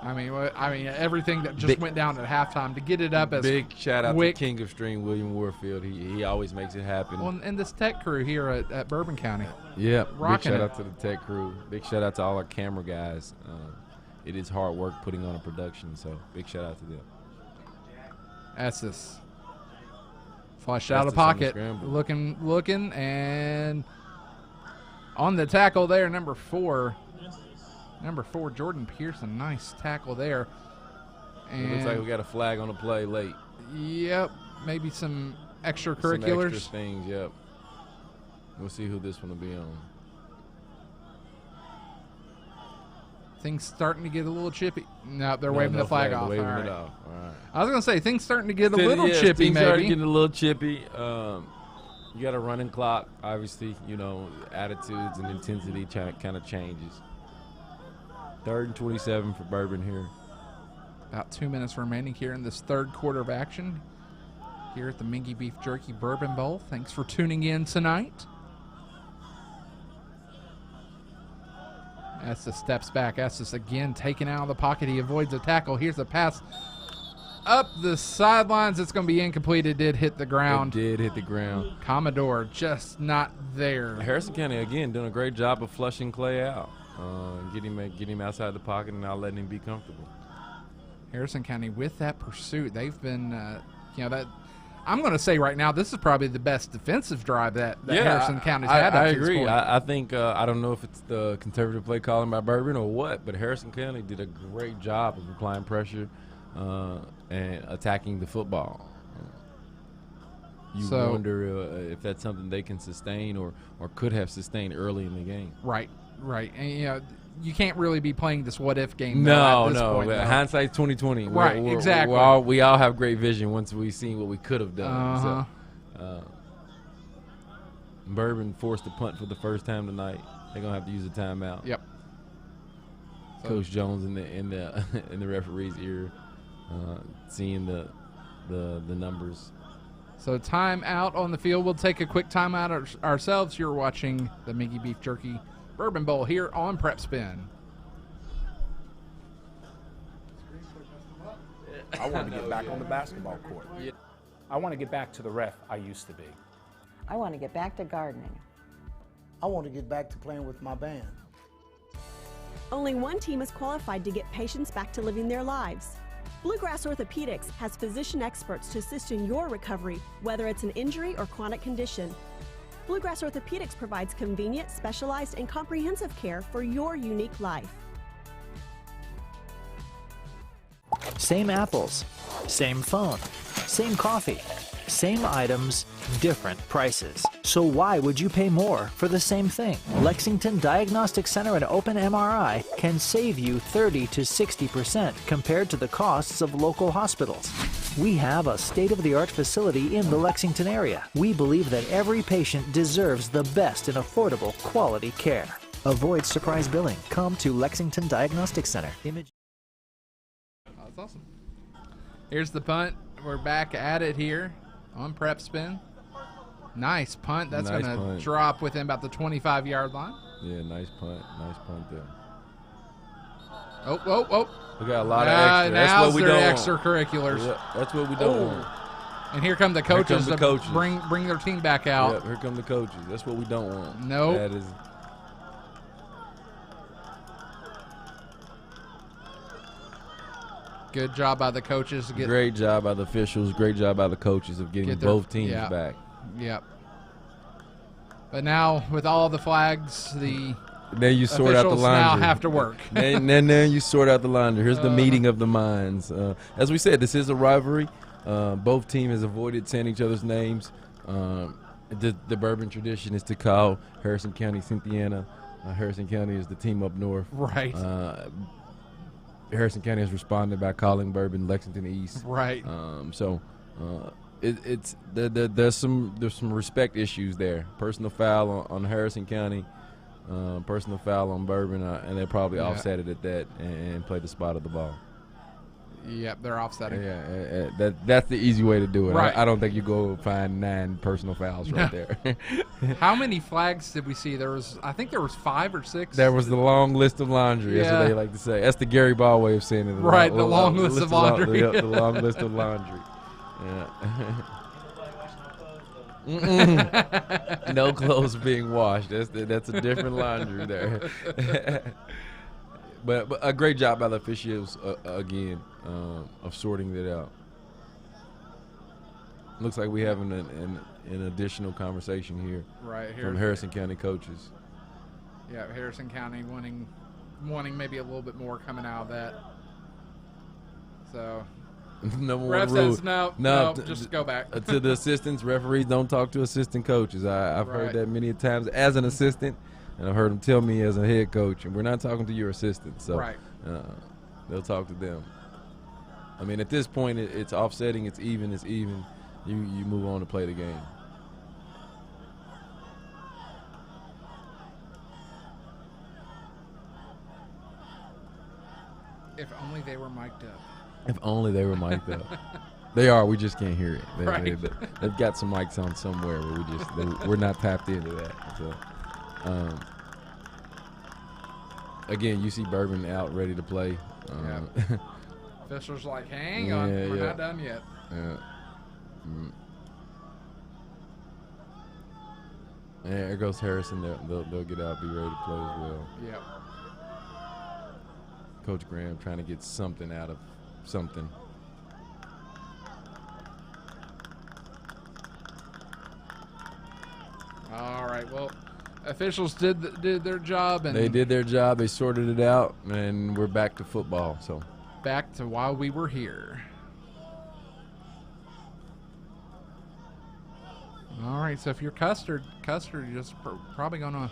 I mean, everything that just went down at halftime to get it up as big shout out quick. to King of Stream, William Warfield. He always makes it happen. Well, and this tech crew here at Bourbon County. Yeah, big shout it. out to the tech crew. Big shout out to all our camera guys. It is hard work putting on a production, so big shout out to them. Estes. Flush out of pocket. Looking, and on the tackle there, number 4, Jordan Pearson. Nice tackle there. And it looks like we got a flag on the play late. Yep, maybe some extracurriculars. Some extra things, yep. We'll see who this one will be on. Things starting to get a little chippy. No, they're waving the flag off. Waving All right. it off. All right. I was going to say, things starting to get a little chippy, things maybe. starting to get a little chippy. You got a running clock, obviously. Attitudes and intensity kind of changes. 3rd and 27 for Bourbon here. About 2 minutes remaining here in this third quarter of action here at the Mingy Beef Jerky Bourbon Bowl. Thanks for tuning in tonight. Estes steps back. Estes again taken out of the pocket. He avoids a tackle. Here's a pass up the sidelines. It's going to be incomplete. It did hit the ground. It did hit the ground. Commodore just not there. Harrison County, again, doing a great job of flushing Clay out. Get him outside the pocket and not letting him be comfortable. Harrison County with that pursuit. They've been, that I'm going to say right now, this is probably the best defensive drive that Harrison County's had. I agree. I think, I don't know if it's the conservative play calling by Bourbon or what, but Harrison County did a great job of applying pressure and attacking the football. You wonder if that's something they can sustain or could have sustained early in the game. Right. And, you can't really be playing this what-if game. No. Point, hindsight's 2020. Right, exactly. We all have great vision once we've seen what we could have done. So, Bourbon forced a punt for the first time tonight. They're gonna have to use a timeout. Yep. Coach Jones in the referee's ear, seeing the numbers. So timeout on the field. We'll take a quick timeout ourselves. You're watching the Mingy Beef Jerky Bourbon Bowl here on Prep Spin. I want to get back on the basketball court. I want to get back to the ref I used to be. I want to get back to gardening. I want to get back to playing with my band. Only one team is qualified to get patients back to living their lives. Bluegrass Orthopedics has physician experts to assist in your recovery, whether it's an injury or chronic condition. Bluegrass Orthopedics provides convenient, specialized, and comprehensive care for your unique life. Same apples, same phone, same coffee, same items, different prices. So why would you pay more for the same thing? Lexington Diagnostic Center and Open MRI can save you 30 to 60% compared to the costs of local hospitals. We have a state-of-the-art facility in the Lexington area. We believe that every patient deserves the best in affordable, quality care. Avoid surprise billing. Come to Lexington Diagnostic Center. That's awesome. Here's the punt. We're back at it here on Prep Spin. Nice punt. That's going to drop within about the 25-yard line. Yeah, nice punt. Nice punt there. Oh. We got a lot of extra. That's what we don't want. Extracurriculars. Yeah, that's what we don't want. And here come the coaches to bring their team back out. Yep, here come the coaches. That's what we don't want. Nope. That is. Good job by the coaches. Great job by the officials. Great job by the coaches of getting both teams back. Yep. But now, with all the flags, the then you sort out the laundry. Now have to work. then you sort out the laundry. Here's the meeting of the minds. As we said, this is a rivalry. Both teams has avoided saying each other's names. The Bourbon tradition is to call Harrison County Cynthiana. Harrison County is the team up north. Right. Harrison County has responded by calling Bourbon Lexington East. Right. There's some respect issues there. Personal foul on Harrison County, personal foul on Bourbon, and they probably offset it at that and play the spot of the ball. Yep, they're offsetting. Yeah, that's the easy way to do it. Right. I don't think you go find 9 personal fouls right there. How many flags did we see? I think there was 5 or 6. There was the long list of laundry. That's what they like to say. That's the Gary Ball way of saying it. Right, the long list of laundry. The long list of laundry. Yeah. No clothes being washed. That's a different laundry there. But a great job by the officials again of sorting that out. Looks like we having an additional conversation here. Right here from Harrison County coaches. Yeah, Harrison County wanting maybe a little bit more coming out of that. So Number ref one rule. says no, just go back. To the assistants, referees don't talk to assistant coaches. I've heard that many times as an assistant, and I've heard them tell me as a head coach, and we're not talking to your assistants. So they'll talk to them. I mean, at this point, it's offsetting. It's even. You move on to play the game. If only they were mic'd up. If only they were mic'd up. They are. We just can't hear it. Right. They've got some mics on somewhere, but we're not tapped into that. So, again, you see Bourbon out ready to play. Officials like, hang on, we're not done yet. Yeah. And there goes Harrison. They'll get out, be ready to play as well. Yep. Coach Graham trying to get something out of something. All right. Well, officials did their job, and they did their job. They sorted it out, and we're back to football. So back to while we were here. All right. So if you're Custard, you're just probably gonna.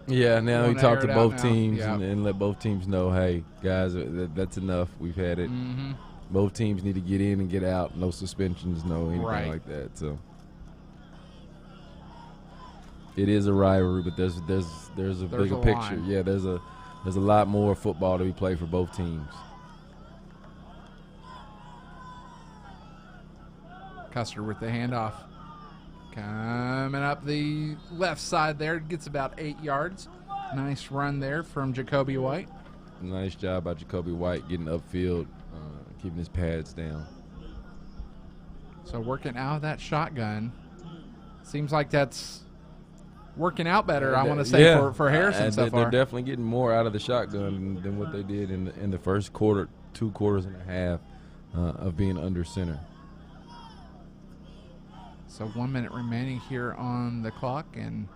Yeah, now we talk to both teams Yep. and let both teams know, hey, guys, that's enough. We've had it. Mm-hmm. Both teams need to get in and get out. No suspensions, no anything Right. like that. So it is a rivalry, but there's a bigger a picture. line. Yeah, there's a lot more football to be played for both teams. Custer with the handoff. Coming up the left side there, gets about 8 yards. Nice run there from Jacoby White. Nice job by Jacoby White getting upfield, keeping his pads down. So working out of that shotgun. Seems like that's working out better, I want to say, for Harrison so far. They're definitely getting more out of the shotgun than what they did in the first quarter, 2 quarters and a half of being under center. So 1 minute remaining here on the clock, and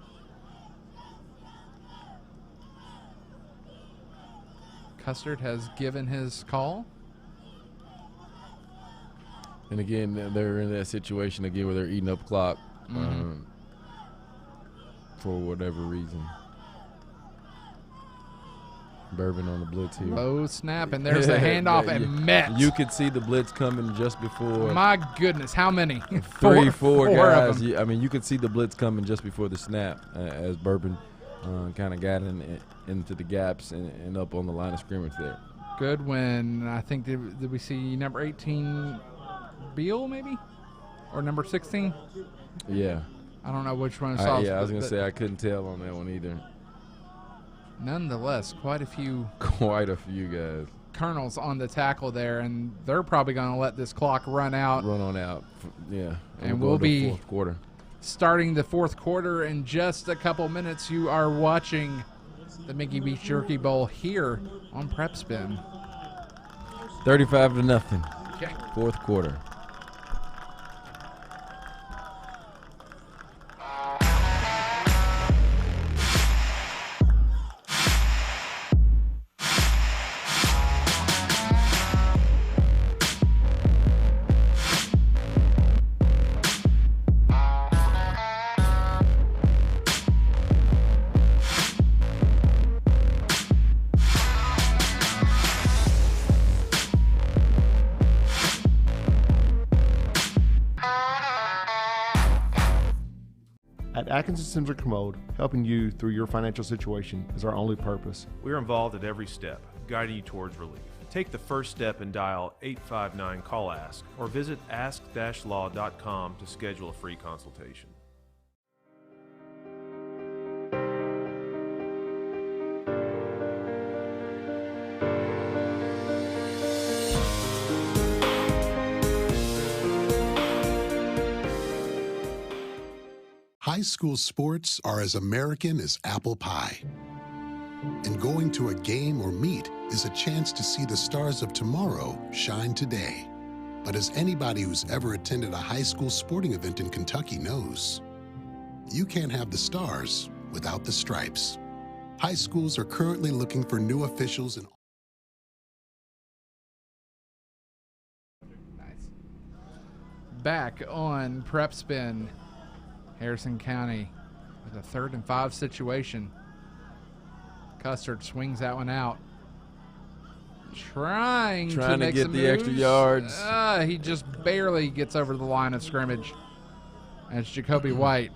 Custard has given his call. And again, they're in that situation again where they're eating up clock for whatever reason. Bourbon on the blitz here. Low snap, and there's the handoff, and met. You could see the blitz coming just before. My goodness, how many? Four guys. Of them. I mean, you could see the blitz coming just before the snap as Bourbon kind of got into the gaps and up on the line of scrimmage there. Goodwin, I think, did we see number 18, Beal maybe? Or number 16? Yeah. I don't know which one I saw. I was going to say I couldn't tell on that one either. Nonetheless, quite a few guys. Colonels on the tackle there, and they're probably going to let this clock run out. Run on out, yeah. And we'll be fourth quarter. Starting the fourth quarter in just a couple minutes. You are watching the Mingy Beef Jerky Bowl here on Prep Spin. 35-0. Okay. Fourth quarter. At Atkinson Centric Commode, helping you through your financial situation is our only purpose. We're involved at every step, guiding you towards relief. Take the first step and dial 859-CALL-ASK or visit ask-law.com to schedule a free consultation. High school sports are as American as apple pie. And going to a game or meet is a chance to see the stars of tomorrow shine today. But as anybody who's ever attended a high school sporting event in Kentucky knows, you can't have the stars without the stripes. High schools are currently looking for new officials in Back on Prep Spin, Harrison County with a 3rd and 5 situation. Custard swings that one out. Trying to make get some the moves. extra yards. He just barely gets over the line of scrimmage. As Jacoby White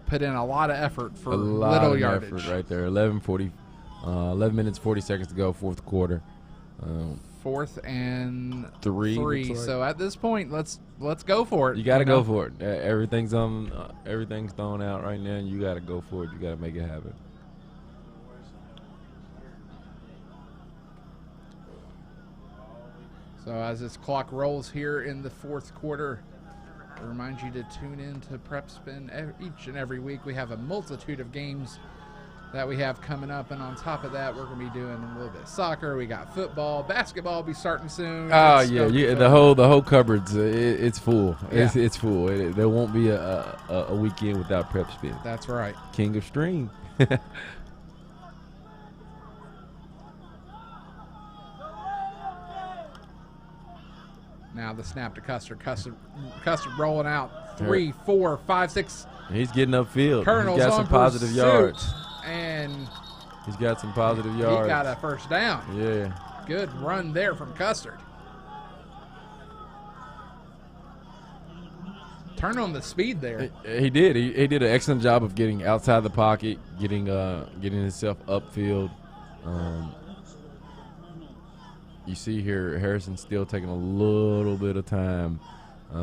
put in a lot of effort for little yardage. Effort right there. 11 minutes, 40 seconds to go, 4th quarter. 4th and 3. Like. So at this point, let's go for it. You got to go for it. Everything's thrown out right now, and you got to go for it. You got to make it happen. So as this clock rolls here in the 4th quarter, I remind you to tune in to Prep Spin each and every week. We have a multitude of games that we have coming up, and on top of that, we're going to be doing a little bit of soccer. We got football, basketball will be starting soon. Oh yeah, the whole cupboard's it's full. Yeah. It's full. There won't be a weekend without Prep Spin. That's right. King of Stream. Now the snap to Custard. Custard rolling out 3, 4, 5, 6. He's getting upfield. Colonel's He's got on some positive pursuit, yards. and he's got some positive yards. He got a first down. Yeah. Good run there from Custard. Turn on the speed there. He did. He did an excellent job of getting outside the pocket, getting himself upfield. You see here, Harrison's still taking a little bit of time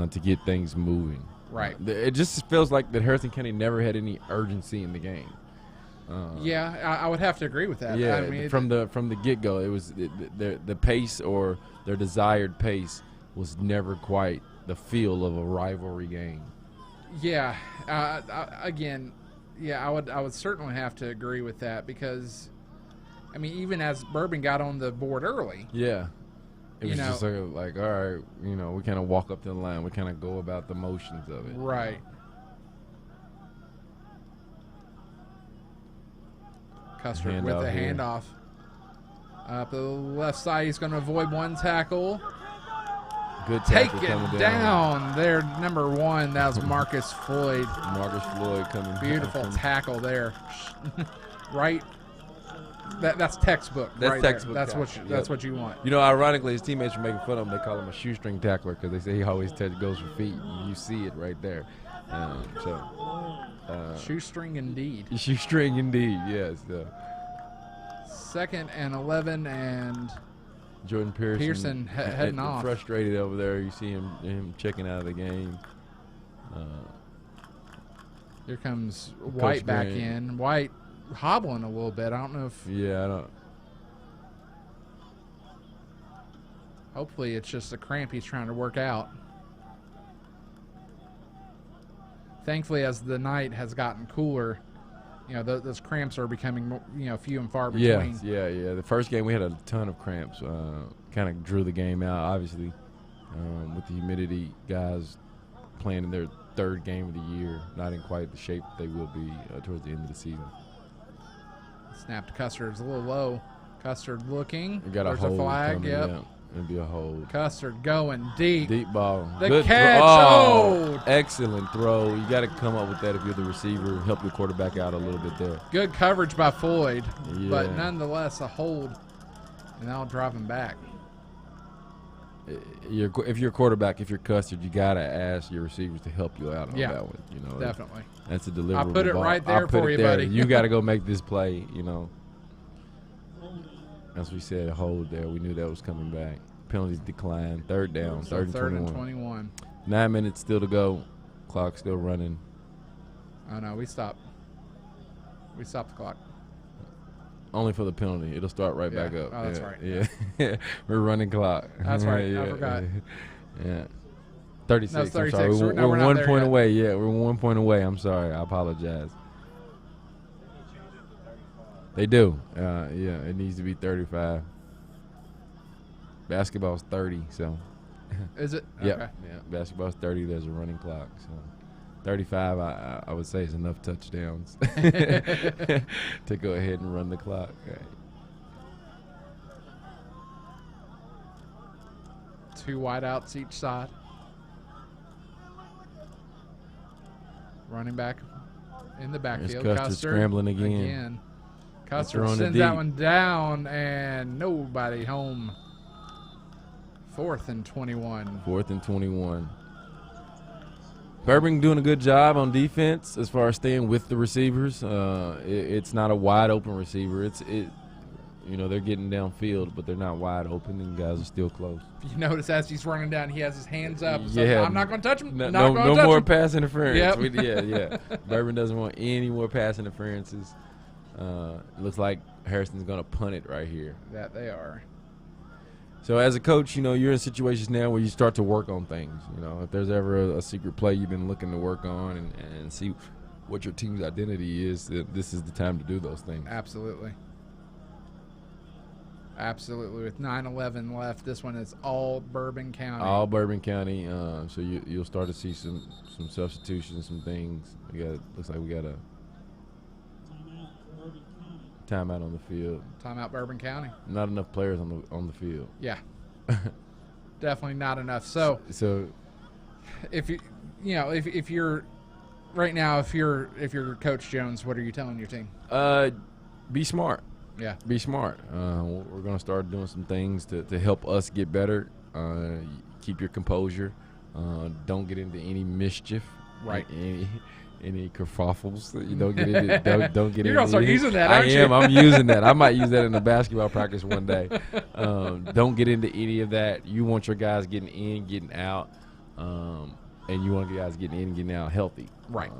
to get things moving. Right. It just feels like that Harrison County never had any urgency in the game. Yeah, I would have to agree with that. Yeah, I mean, from the get-go, it was the pace or their desired pace was never quite the feel of a rivalry game. Yeah. Again, yeah, I would certainly have to agree with that because, I mean, even as Bourbon got on the board early. Yeah. It was just like, all right, we kind of walk up to the line. We kind of go about the motions of it. Right. Custard with the handoff. Up the left side, he's going to avoid one tackle. Good tackle taken down. There, number 1. That was Marcus Floyd. Marcus Floyd coming. Beautiful tackle there. Right. That's textbook. That's right textbook. There. That's what you want. Ironically, his teammates were making fun of him. They call him a shoestring tackler because they say he always goes for feet. You see it right there. Shoestring indeed. Shoestring indeed. Yes. 2nd and 11, and Jordan Pearson heading off. Frustrated over there. You see him checking out of the game. Here comes White back in. White hobbling a little bit. I don't know if. Yeah, I don't. Hopefully, it's just a cramp he's trying to work out. Thankfully, as the night has gotten cooler, those cramps are becoming few and far between. Yeah. The first game we had a ton of cramps. Kind of drew the game out. Obviously, with the humidity, guys playing in their 3rd game of the year, not in quite the shape they will be towards the end of the season. Snap to Custard is a little low. Custard looking. We got a hold flag. Coming, yep. Yeah. It'll be a hold. Custard going deep. Deep ball. The Good catch. Oh, excellent throw. You got to come up with that if you're the receiver. Help your quarterback out a little bit there. Good coverage by Floyd, yeah. But nonetheless a hold, and that'll drive him back. If you're a quarterback, if you're Custard, you got to ask your receivers to help you out on that one. Definitely. That's a deliverable. I'll put it right there for you, buddy. You got to go make this play, As we said, a hold there. We knew that was coming back. Penalties decline. 3rd down. So 3rd and 21. 9 minutes still to go. Clock still running. Oh, no, we stopped. We stopped the clock. Only for the penalty. It'll start right back up. Oh, that's right. Yeah. We're running clock. That's right. I forgot. Yeah. 36. No, 36. I'm sorry. We're We're 1 point away. Yeah, we're 1 point away. I'm sorry. I apologize. They do. It needs to be 35. Basketball's 30, so Is it? Yeah. Okay. Yeah. Basketball's 30. There's a running clock. So 35, I would say, is enough touchdowns to go ahead and run the clock. Right. 2 wideouts each side. Running back in the backfield. Custer scrambling again. Custer sends that one down, and nobody home. 4th and 21. 4th and 21. Bourbon doing a good job on defense as far as staying with the receivers. It's not a wide open receiver. They're getting downfield, but they're not wide open, and guys are still close. You notice as he's running down, he has his hands up. So Yeah, I'm not going to touch him. No more pass interference. Yep. Yeah. Bourbon doesn't want any more pass interferences. Looks like Harrison's going to punt it right here. That they are. So as a coach, you're in situations now where you start to work on things. If there's ever a secret play you've been looking to work on and see what your team's identity is, this is the time to do those things. Absolutely. With 9:11 left, this one is all Bourbon County. All Bourbon County. So you'll start to see some substitutions, some things. Looks like we got a timeout on the field. Timeout Bourbon County. Not enough players on the field. Yeah. Definitely not enough. So if you're right now, if you're Coach Jones, what are you telling your team? Be smart. Yeah. Be smart. We're going to start doing some things to help us get better. Keep your composure. Don't get into any mischief. Right. Any kerfuffles. You don't get into. Don't get. You're gonna start using that. I am. I'm using that. I might use that in a basketball practice one day. Don't get into any of that. You want your guys getting in, getting out, and you want your guys getting in and getting out healthy. Right.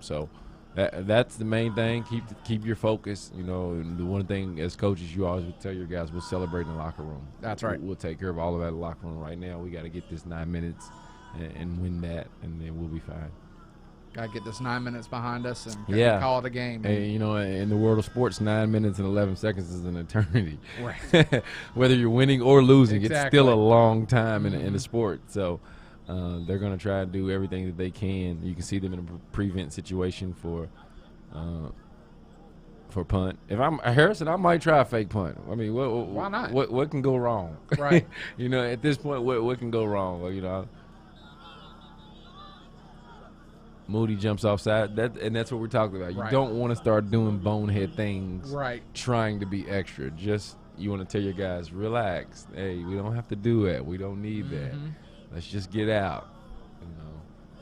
So that's the main thing. Keep your focus. The one thing as coaches you always would tell your guys, we'll celebrate in the locker room. That's right. We'll take care of all of that in the locker room. Right now, we got to get this 9 minutes and win that, and then we'll be fine. Got to get this 9 minutes behind us and call it a game. And, in the world of sports, 9 minutes and 11 seconds is an eternity. Right. Whether you're winning or losing, Exactly. it's still a long time in the sport. So they're going to try and do everything that they can. You can see them in a prevent situation for punt. If I'm Harrison, I might try a fake punt. I mean, why not? What can go wrong? Right. At this point, what can go wrong? Moody jumps offside, and that's what we're talking about. You don't want to start doing bonehead things, right? Trying to be extra. You want to tell your guys, relax. Hey, we don't have to do it. We don't need that. Let's just get out.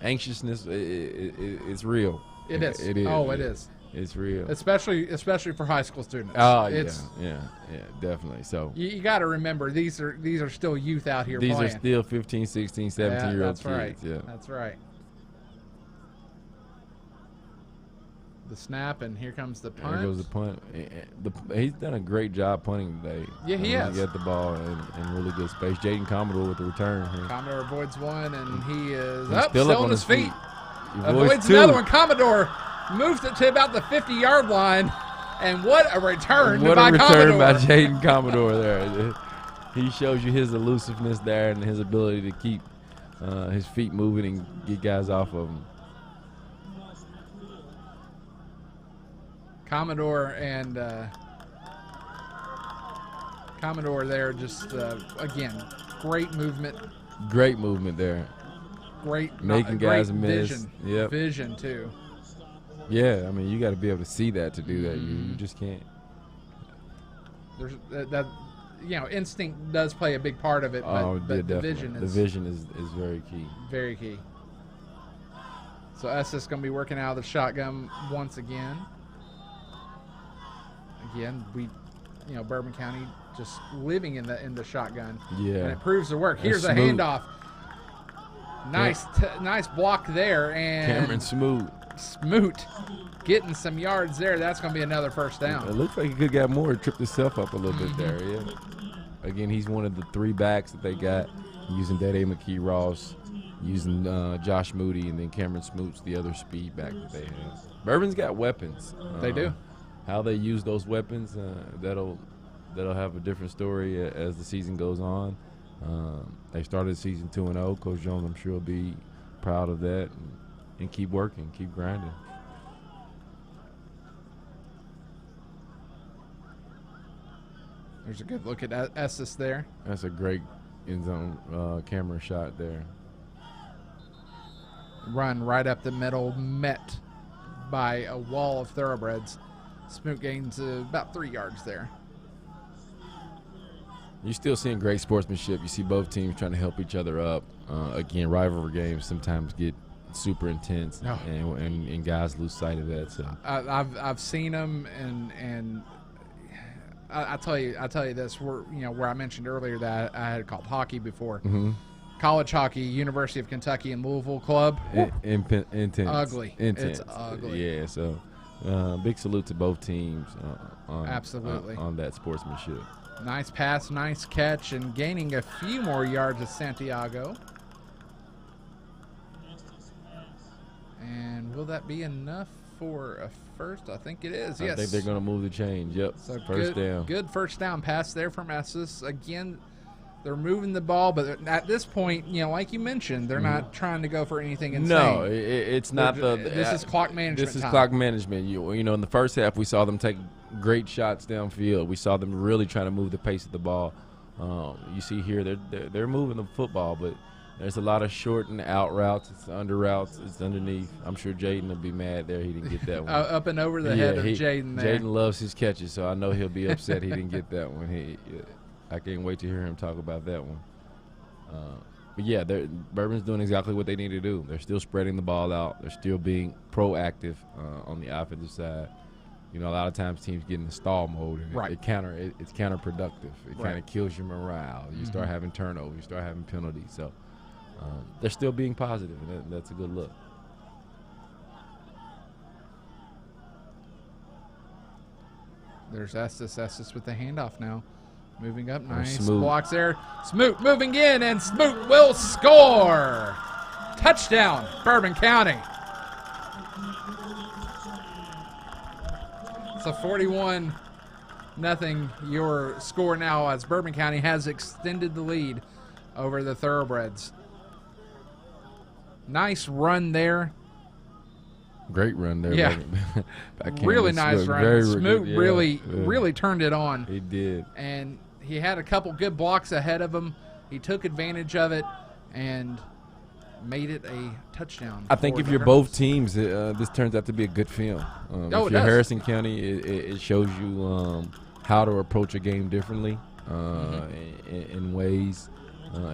Anxiousness, it's real. It is. It is. Oh, it is. It's real. Especially for high school students. Oh, yeah, definitely. So you got to remember these are still youth out here. These playing. are still 15, 16, 17-year-old kids. Right. Yeah, that's right. The snap, and here comes the punt. There goes the punt. He's done a great job punting today. Yeah, he has. He got the ball in really good space. Jaden Commodore with the return. Commodore avoids one, and he is still on his feet. Avoids another one. Commodore moves it to about the 50-yard line, and what a return by Jaden Commodore there. He shows you his elusiveness there and his ability to keep his feet moving and get guys off of him. Commodore and Commodore there, just again, great movement. Great movement there. Making guys miss. Vision. Yep. Vision too. Yeah, I mean, you got to be able to see that to do that. You just can't. There's that. Instinct does play a big part of it, but the vision is very key. Very key. So Estes going to be working out of the shotgun once again. Again, Bourbon County just living in the shotgun. Yeah. And it proves to work. Here's a handoff. Nice block there, and Cameron Smoot getting some yards there. That's going to be another first down. It looks like he could get more. Tripped himself up a little bit there. Yeah. Again, he's one of the 3 backs that they got, using Dede McKee Ross, using Josh Moody, and then Cameron Smoot's the other speed back that they have. Bourbon's got weapons. They do. How they use those weapons, that'll have a different story as the season goes on. They started the season 2-0. Coach Jones, I'm sure, will be proud of that and keep working, keep grinding. There's a good look at Estes there. That's a great end zone camera shot there. Run right up the middle, met by a wall of thoroughbreds. Smoot gains about 3 yards there. You're still seeing great sportsmanship. You see both teams trying to help each other up. Again, rivalry games sometimes get super intense, and guys lose sight of that. So I've seen them, and I tell you this. Where I mentioned earlier that I had called hockey before. Mm-hmm. College hockey, University of Kentucky and Louisville club. Intense. Ugly. Intense. It's ugly. Yeah. So big salute to both teams. Absolutely. On that sportsmanship. Nice pass, nice catch, and gaining a few more yards of Santiago. And will that be enough for a first? I think it is, yes. I think they're going to move the chains, yep. So first down. Good first down pass there from Estes. Again, they're moving the ball, but at this point, like you mentioned, they're not trying to go for anything insane. No, it's not this is clock management. This is clock management. In the first half, we saw them take great shots downfield. We saw them really trying to move the pace of the ball. You see here, they're moving the football, but there's a lot of short and out routes. It's under routes. It's underneath. I'm sure Jaden will be mad there. He didn't get that one. Up and over the head of Jaden there. Jaden loves his catches, so I know he'll be upset he didn't get that one. I can't wait to hear him talk about that one. But yeah, Bourbon's doing exactly what they need to do. They're still spreading the ball out. They're still being proactive on the offensive side. A lot of times teams get in the stall mode, and it's counterproductive. It kind of kills your morale. You start having turnovers. You start having penalties. So they're still being positive, and that's a good look. There's Estes with the handoff now. Moving up, nice Smoot. Blocks there. Smoot moving in, and Smoot will score. Touchdown, Bourbon County. It's a 41-0 your score now, as Bourbon County has extended the lead over the Thoroughbreds. Nice run there. Great run there. Yeah. Really nice run. Smoot really turned it on. He did. And he had a couple good blocks ahead of him. He took advantage of it and made it a touchdown. I think if you're both teams, this turns out to be a good film. If you're Harrison County, it shows you how to approach a game differently in ways.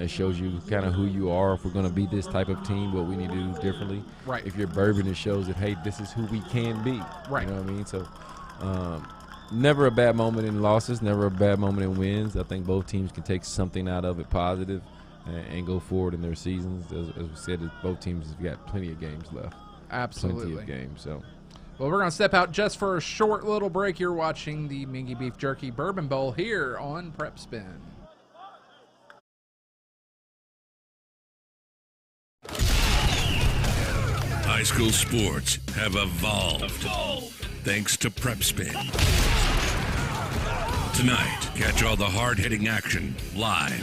It shows you kind of who you are. If we're going to be this type of team, what we need to do differently. Right. If you're Bourbon, it shows that, hey, this is who we can be. Right. You know what I mean? So never a bad moment in losses, never a bad moment in wins. I think both teams can take something out of it positive and go forward in their seasons. As we said, both teams have got plenty of games left. Absolutely. Plenty of games. So. Well, we're going to step out just for a short little break. You're watching the Mingy Beef Jerky Bourbon Bowl here on Prep Spin. High school sports have evolved thanks to Prep Spin. Tonight, catch all the hard-hitting action live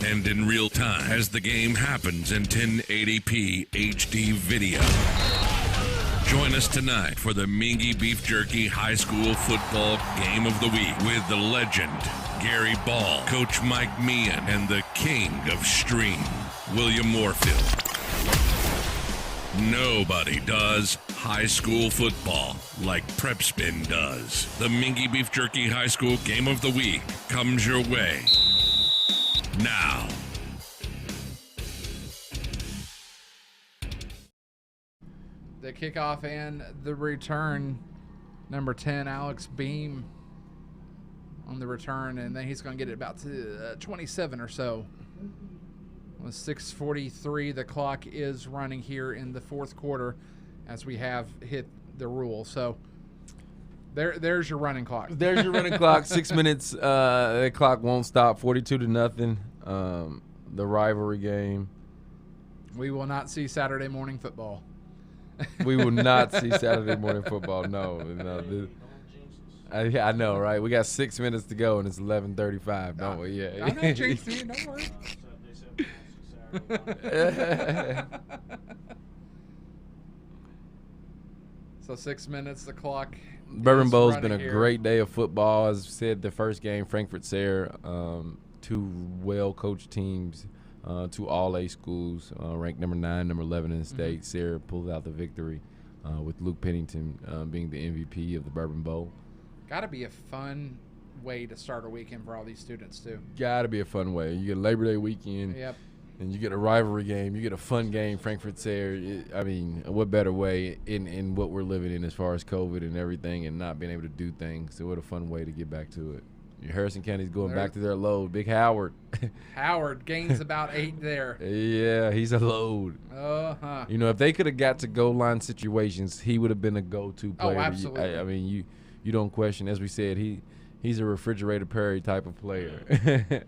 and in real time as the game happens in 1080p HD video. Join us tonight for the Mingy Beef Jerky High School Football Game of the Week with the legend Gary Ball, Coach Mike Meehan, and the king of stream, William Moorfield. Nobody does high school football like Prep Spin does. The Mingy Beef Jerky High School Game of the Week comes your way now. The kickoff and the return. Number 10, Alex Beam on the return, and then he's going to get it about to 27 or so. With 6:43, the clock is running here in the fourth quarter as we have hit the rule. So there's your running clock. There's your running clock. 6 minutes. The clock won't stop. 42-0. The rivalry game. We will not see Saturday morning football. We will not see Saturday morning football. No. I know, right? We got 6 minutes to go, and it's 11:35, don't we? Yeah. I'm not jinxing you. Don't worry. So 6 minutes, the clock. Bourbon Bowl's been a great day of football. As I said, the first game, Frankfurt-Sayre, two well-coached teams, two all-A schools, ranked number 9, number 11 in the state. Sayre pulled out the victory with Luke Pennington being the MVP of the Bourbon Bowl. Got to be a fun way to start a weekend for all these students, too. Got to be a fun way. You get Labor Day weekend. Yep. And you get a rivalry game. You get a fun game, Frankfurt-Sayre. I mean, what better way in what we're living in as far as COVID and everything and not being able to do things. So what a fun way to get back to it. Harrison County's going back to their load. Big Howard. Howard gains about 8 there. Yeah, he's a load. Uh-huh. You know, if they could have got to goal line situations, he would have been a go-to player. Oh, absolutely. I mean, you don't question. As we said, he's a Refrigerator Perry type of player.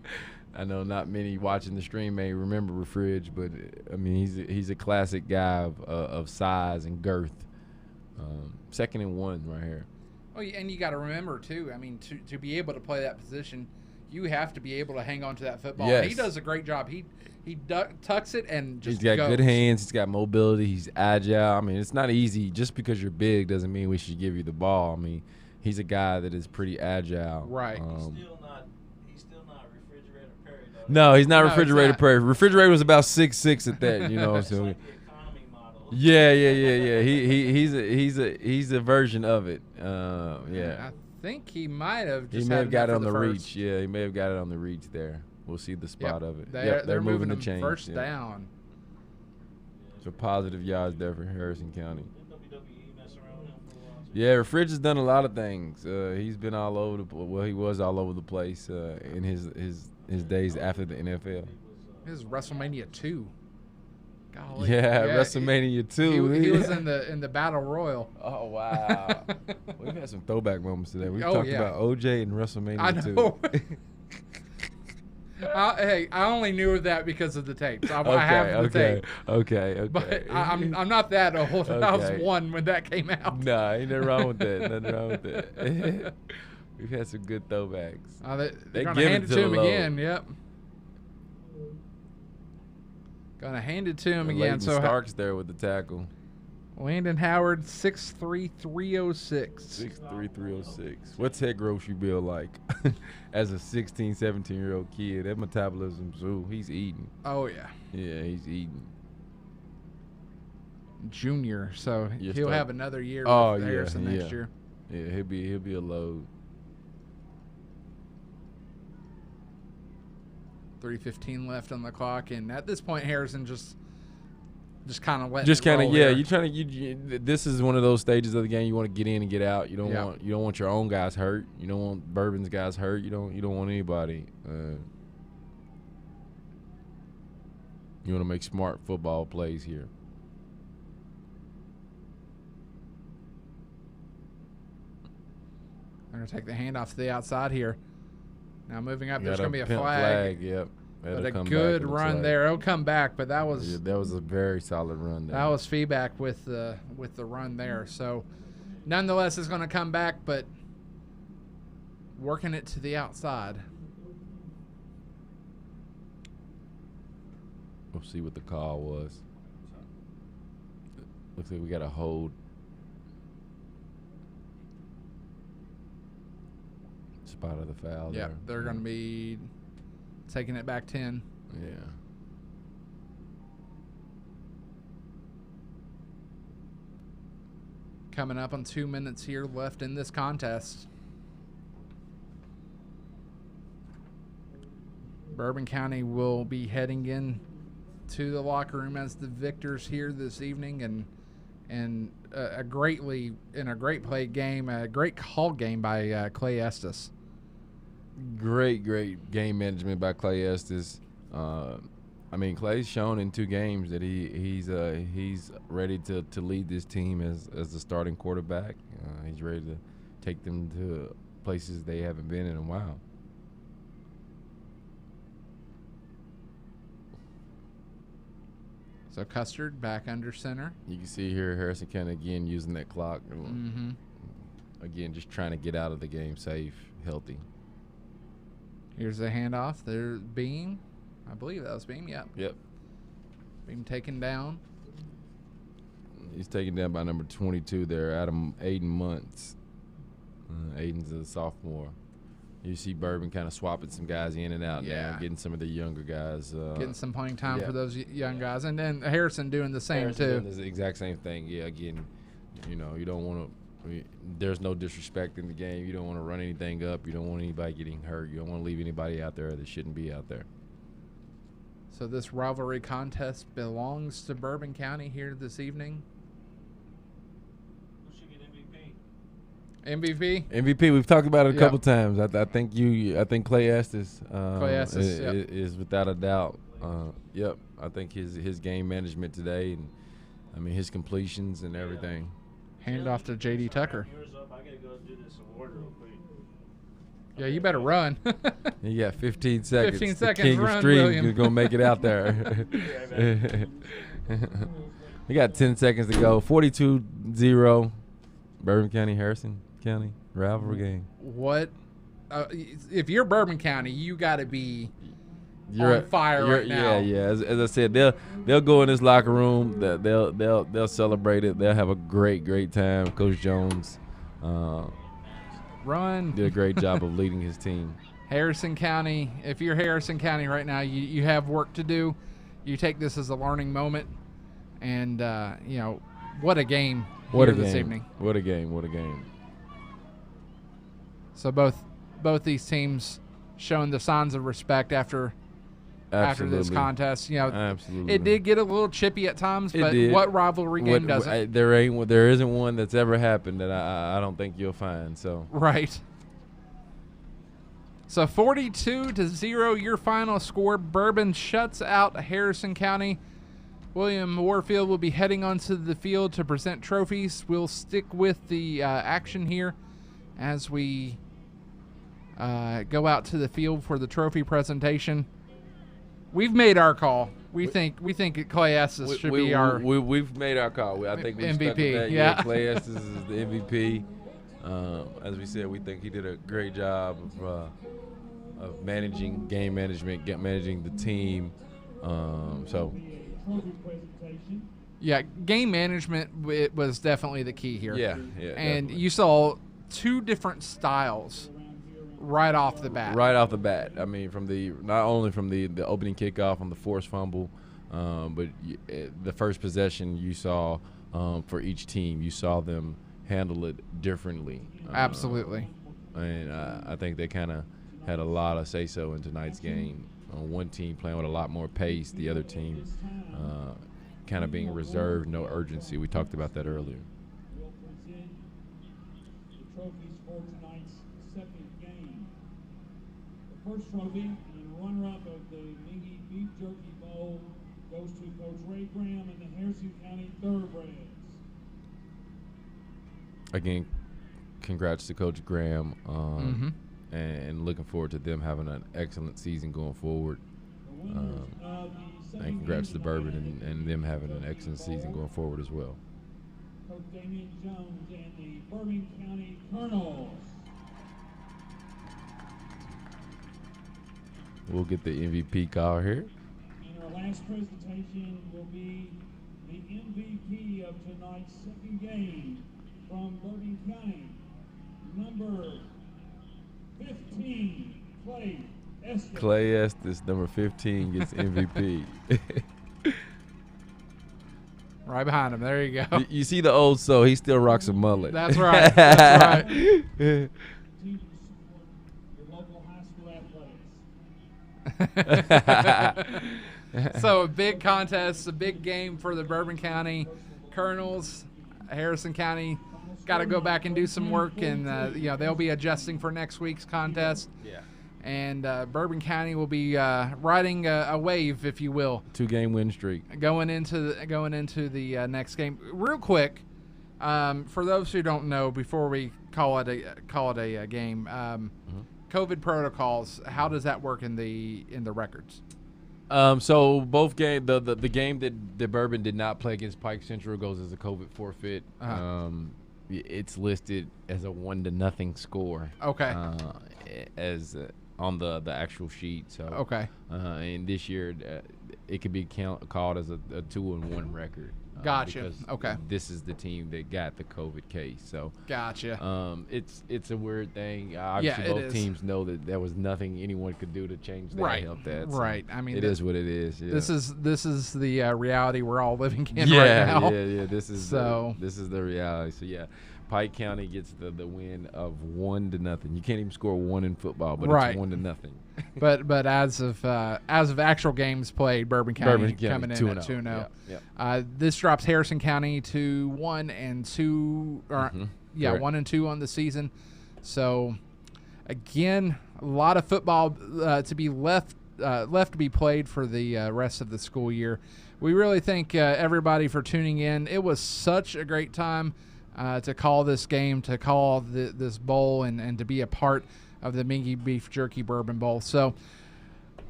I know not many watching the stream may remember Refridge, but I mean he's a classic guy of size and girth. 2nd and 1 right here. Oh, and you got to remember too. I mean, to be able to play that position, you have to be able to hang on to that football. Yes. He does a great job. He tucks it and just he's got goes. good hands. He's got mobility. He's agile. I mean, it's not easy. Just because you're big doesn't mean we should give you the ball. I mean, he's a guy that is pretty agile. Right. No, he's not Refrigerator Perry. Refrigerator was about 6'6" at that, you know. So, yeah. He's a version of it. Yeah. I think he might have. He may have got it on the reach. Yeah, he may have got it on the reach there. We'll see the spot of it. They're moving the chain. First down. So positive yards there for Harrison County. Yeah, Refridge has done a lot of things. He's been all over he was all over the place in his days after the NFL. This is WrestleMania 2. Golly. Yeah, WrestleMania 2. He was in the Battle Royal. Oh, wow. We've had some throwback moments today. We've talked about OJ and WrestleMania 2. Hey, I only knew of that because of the tapes. I have the tape. Okay. But I'm not that old. I was 1 when that came out. Nah, ain't nothing wrong with that. Nothing wrong with that. We've had some good throwbacks. They're going to hand it to him again. Yep. Going to hand it to him again. So Starks there with the tackle. Landon Howard, 6'3", 306. 6'3", 306. What's head growth you build like as a 16, 17-year-old kid? That metabolism's, he's eating. Oh, yeah. Yeah, he's eating. Junior, so he'll have another year with Harrison next year. Yeah, he'll be a load. 3:15 left on the clock, and at this point, Harrison just kind of You trying to. This is one of those stages of the game you want to get in and get out. You don't want your own guys hurt. You don't want Bourbon's guys hurt. You don't want anybody. You want to make smart football plays here. They're going to take the handoff to the outside here. Now moving up, there's going to be a flag. Yep. But a good run there. It'll come back, but that was a very solid run there. That was feedback with the run there. So nonetheless, it's going to come back, but working it to the outside. We'll see what the call was. Looks like we got a hold. Spot of the foul there. They're going to be taking it back 10. Yeah. Coming up on 2 minutes here left in this contest. Bourbon County will be heading in to the locker room as the victors here this evening, and a great play game, a great call game by Clay Estes. Great game management by Clay Estes. I mean, Clay's shown in 2 games that he's ready to lead this team as the starting quarterback. He's ready to take them to places they haven't been in a while. So Custard back under center. You can see here Harrison County again using that clock. Mm-hmm. again, just trying to get out of the game safe, healthy. Here's the handoff. There's Beam. I believe that was Beam. Yep. Yep. Beam taken down. He's taken down by number 22 there, Aiden Muntz. Aiden's a sophomore. You see Bourbon kind of swapping some guys in and out now, getting some of the younger guys. Getting some playing time for those young guys. And then Harrison doing the same, too. Doing the exact same thing. Yeah, again, you know, you don't want to – there's no disrespect in the game. You don't want to run anything up. You don't want anybody getting hurt. You don't want to leave anybody out there that shouldn't be out there. So this rivalry contest belongs to Bourbon County here this evening. MVP? MVP. We've talked about it a couple times. I think Clay Estes, is without a doubt. Yep. I think his game management today, and I mean his completions and everything. Hand off to JD Tucker. Yeah, you better run. You got 15 seconds. 15 seconds. The King run, of Stream William. is gonna make it out there. We got 10 seconds to go. 42-0. Bourbon County, Harrison County rivalry game. What? If you're Bourbon County, you got to be on fire right now. Yeah. As I said, they'll go in this locker room. They'll celebrate it. They'll have a great time. Coach Jones did a great job of leading his team. Harrison County. If you're Harrison County right now, you have work to do. You take this as a learning moment, and you know what a game. This evening. What a game. So both these teams showing the signs of respect after this contest. You know, absolutely. It did get a little chippy at times, but what rivalry game doesn't? There isn't one that's ever happened that I don't think you'll find. So right. So 42-0, your final score. Bourbon shuts out Harrison County. William Warfield will be heading onto the field to present trophies. We'll stick with the action here as we go out to the field for the trophy presentation. We've made our call. We think Clay Estes should be our. We've made our call. I think we've MVP. Stuck with that. Yeah, Clay Estes is the MVP. As we said, we think he did a great job of managing game management, managing the team. Yeah, game management it was definitely the key here. Yeah, and you saw two different styles right off the bat. Right off the bat. I mean, not only from the opening kickoff on the forced fumble, but the first possession you saw for each team, you saw them handle it differently. Absolutely. And I think they kind of had a lot of say-so in tonight's game. One team playing with a lot more pace, the other team kind of being reserved, no urgency. We talked about that earlier. We'll present the trophies for tonight's second game. The first trophy and runner-up of the Mingy Beef Jerky Bowl goes to Coach Ray Graham and the Harrison County Thoroughbreds. Again, congrats to Coach Graham. And looking forward to them having an excellent season going forward. And congrats to Bourbon and them having an excellent season going forward as well. Coach Damian Jones and the Bourbon County Colonels. We'll get the MVP call here. And our last presentation will be the MVP of tonight's second game from Bourbon County, number 15, Clay Estes. Clay Estes, number 15, gets MVP. Right behind him. There you go. You see the old soul. He still rocks a mullet. That's right. That's right. So a big contest, a big game for the Bourbon County Colonels. Harrison County got to go back and do some work, and they'll be adjusting for next week's contest. Yeah. And Bourbon County will be riding a wave, if you will. 2-game win streak going into the next game. Real quick, for those who don't know, before we call it a game, COVID protocols. How does that work in the records? So both game the game that Bourbon did not play against Pike Central goes as a COVID forfeit. it's listed as a 1-0 score. Okay. As on the actual sheet. So okay. And this year it could be called as a 2-1 record. Gotcha. Because okay. This is the team that got the COVID case. So gotcha. It's a weird thing. Obviously, both teams know that there was nothing anyone could do to change that. Right. Help that. So right. I mean, it is what it is. Yeah. This is the reality we're all living in right now. Yeah. This is the reality. So yeah. Pike County gets the win of 1-0. You can't even score 1 in football, but it's 1-0. but as of actual games played, Bourbon County coming in 2-0. at 2-0. Yeah. This drops Harrison County to 1-2. 1-2 on the season. So again, a lot of football to be left to be played for the rest of the school year. We really thank everybody for tuning in. It was such a great time. To call this game, to call this bowl, and to be a part of the Mingy Beef Jerky Bourbon Bowl. So,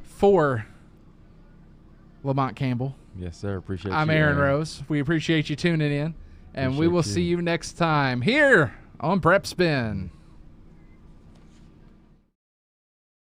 for Lamont Campbell. Yes, sir. Appreciate you. I'm Aaron Rose. We appreciate you tuning in, and we will see you next time here on Prep Spin.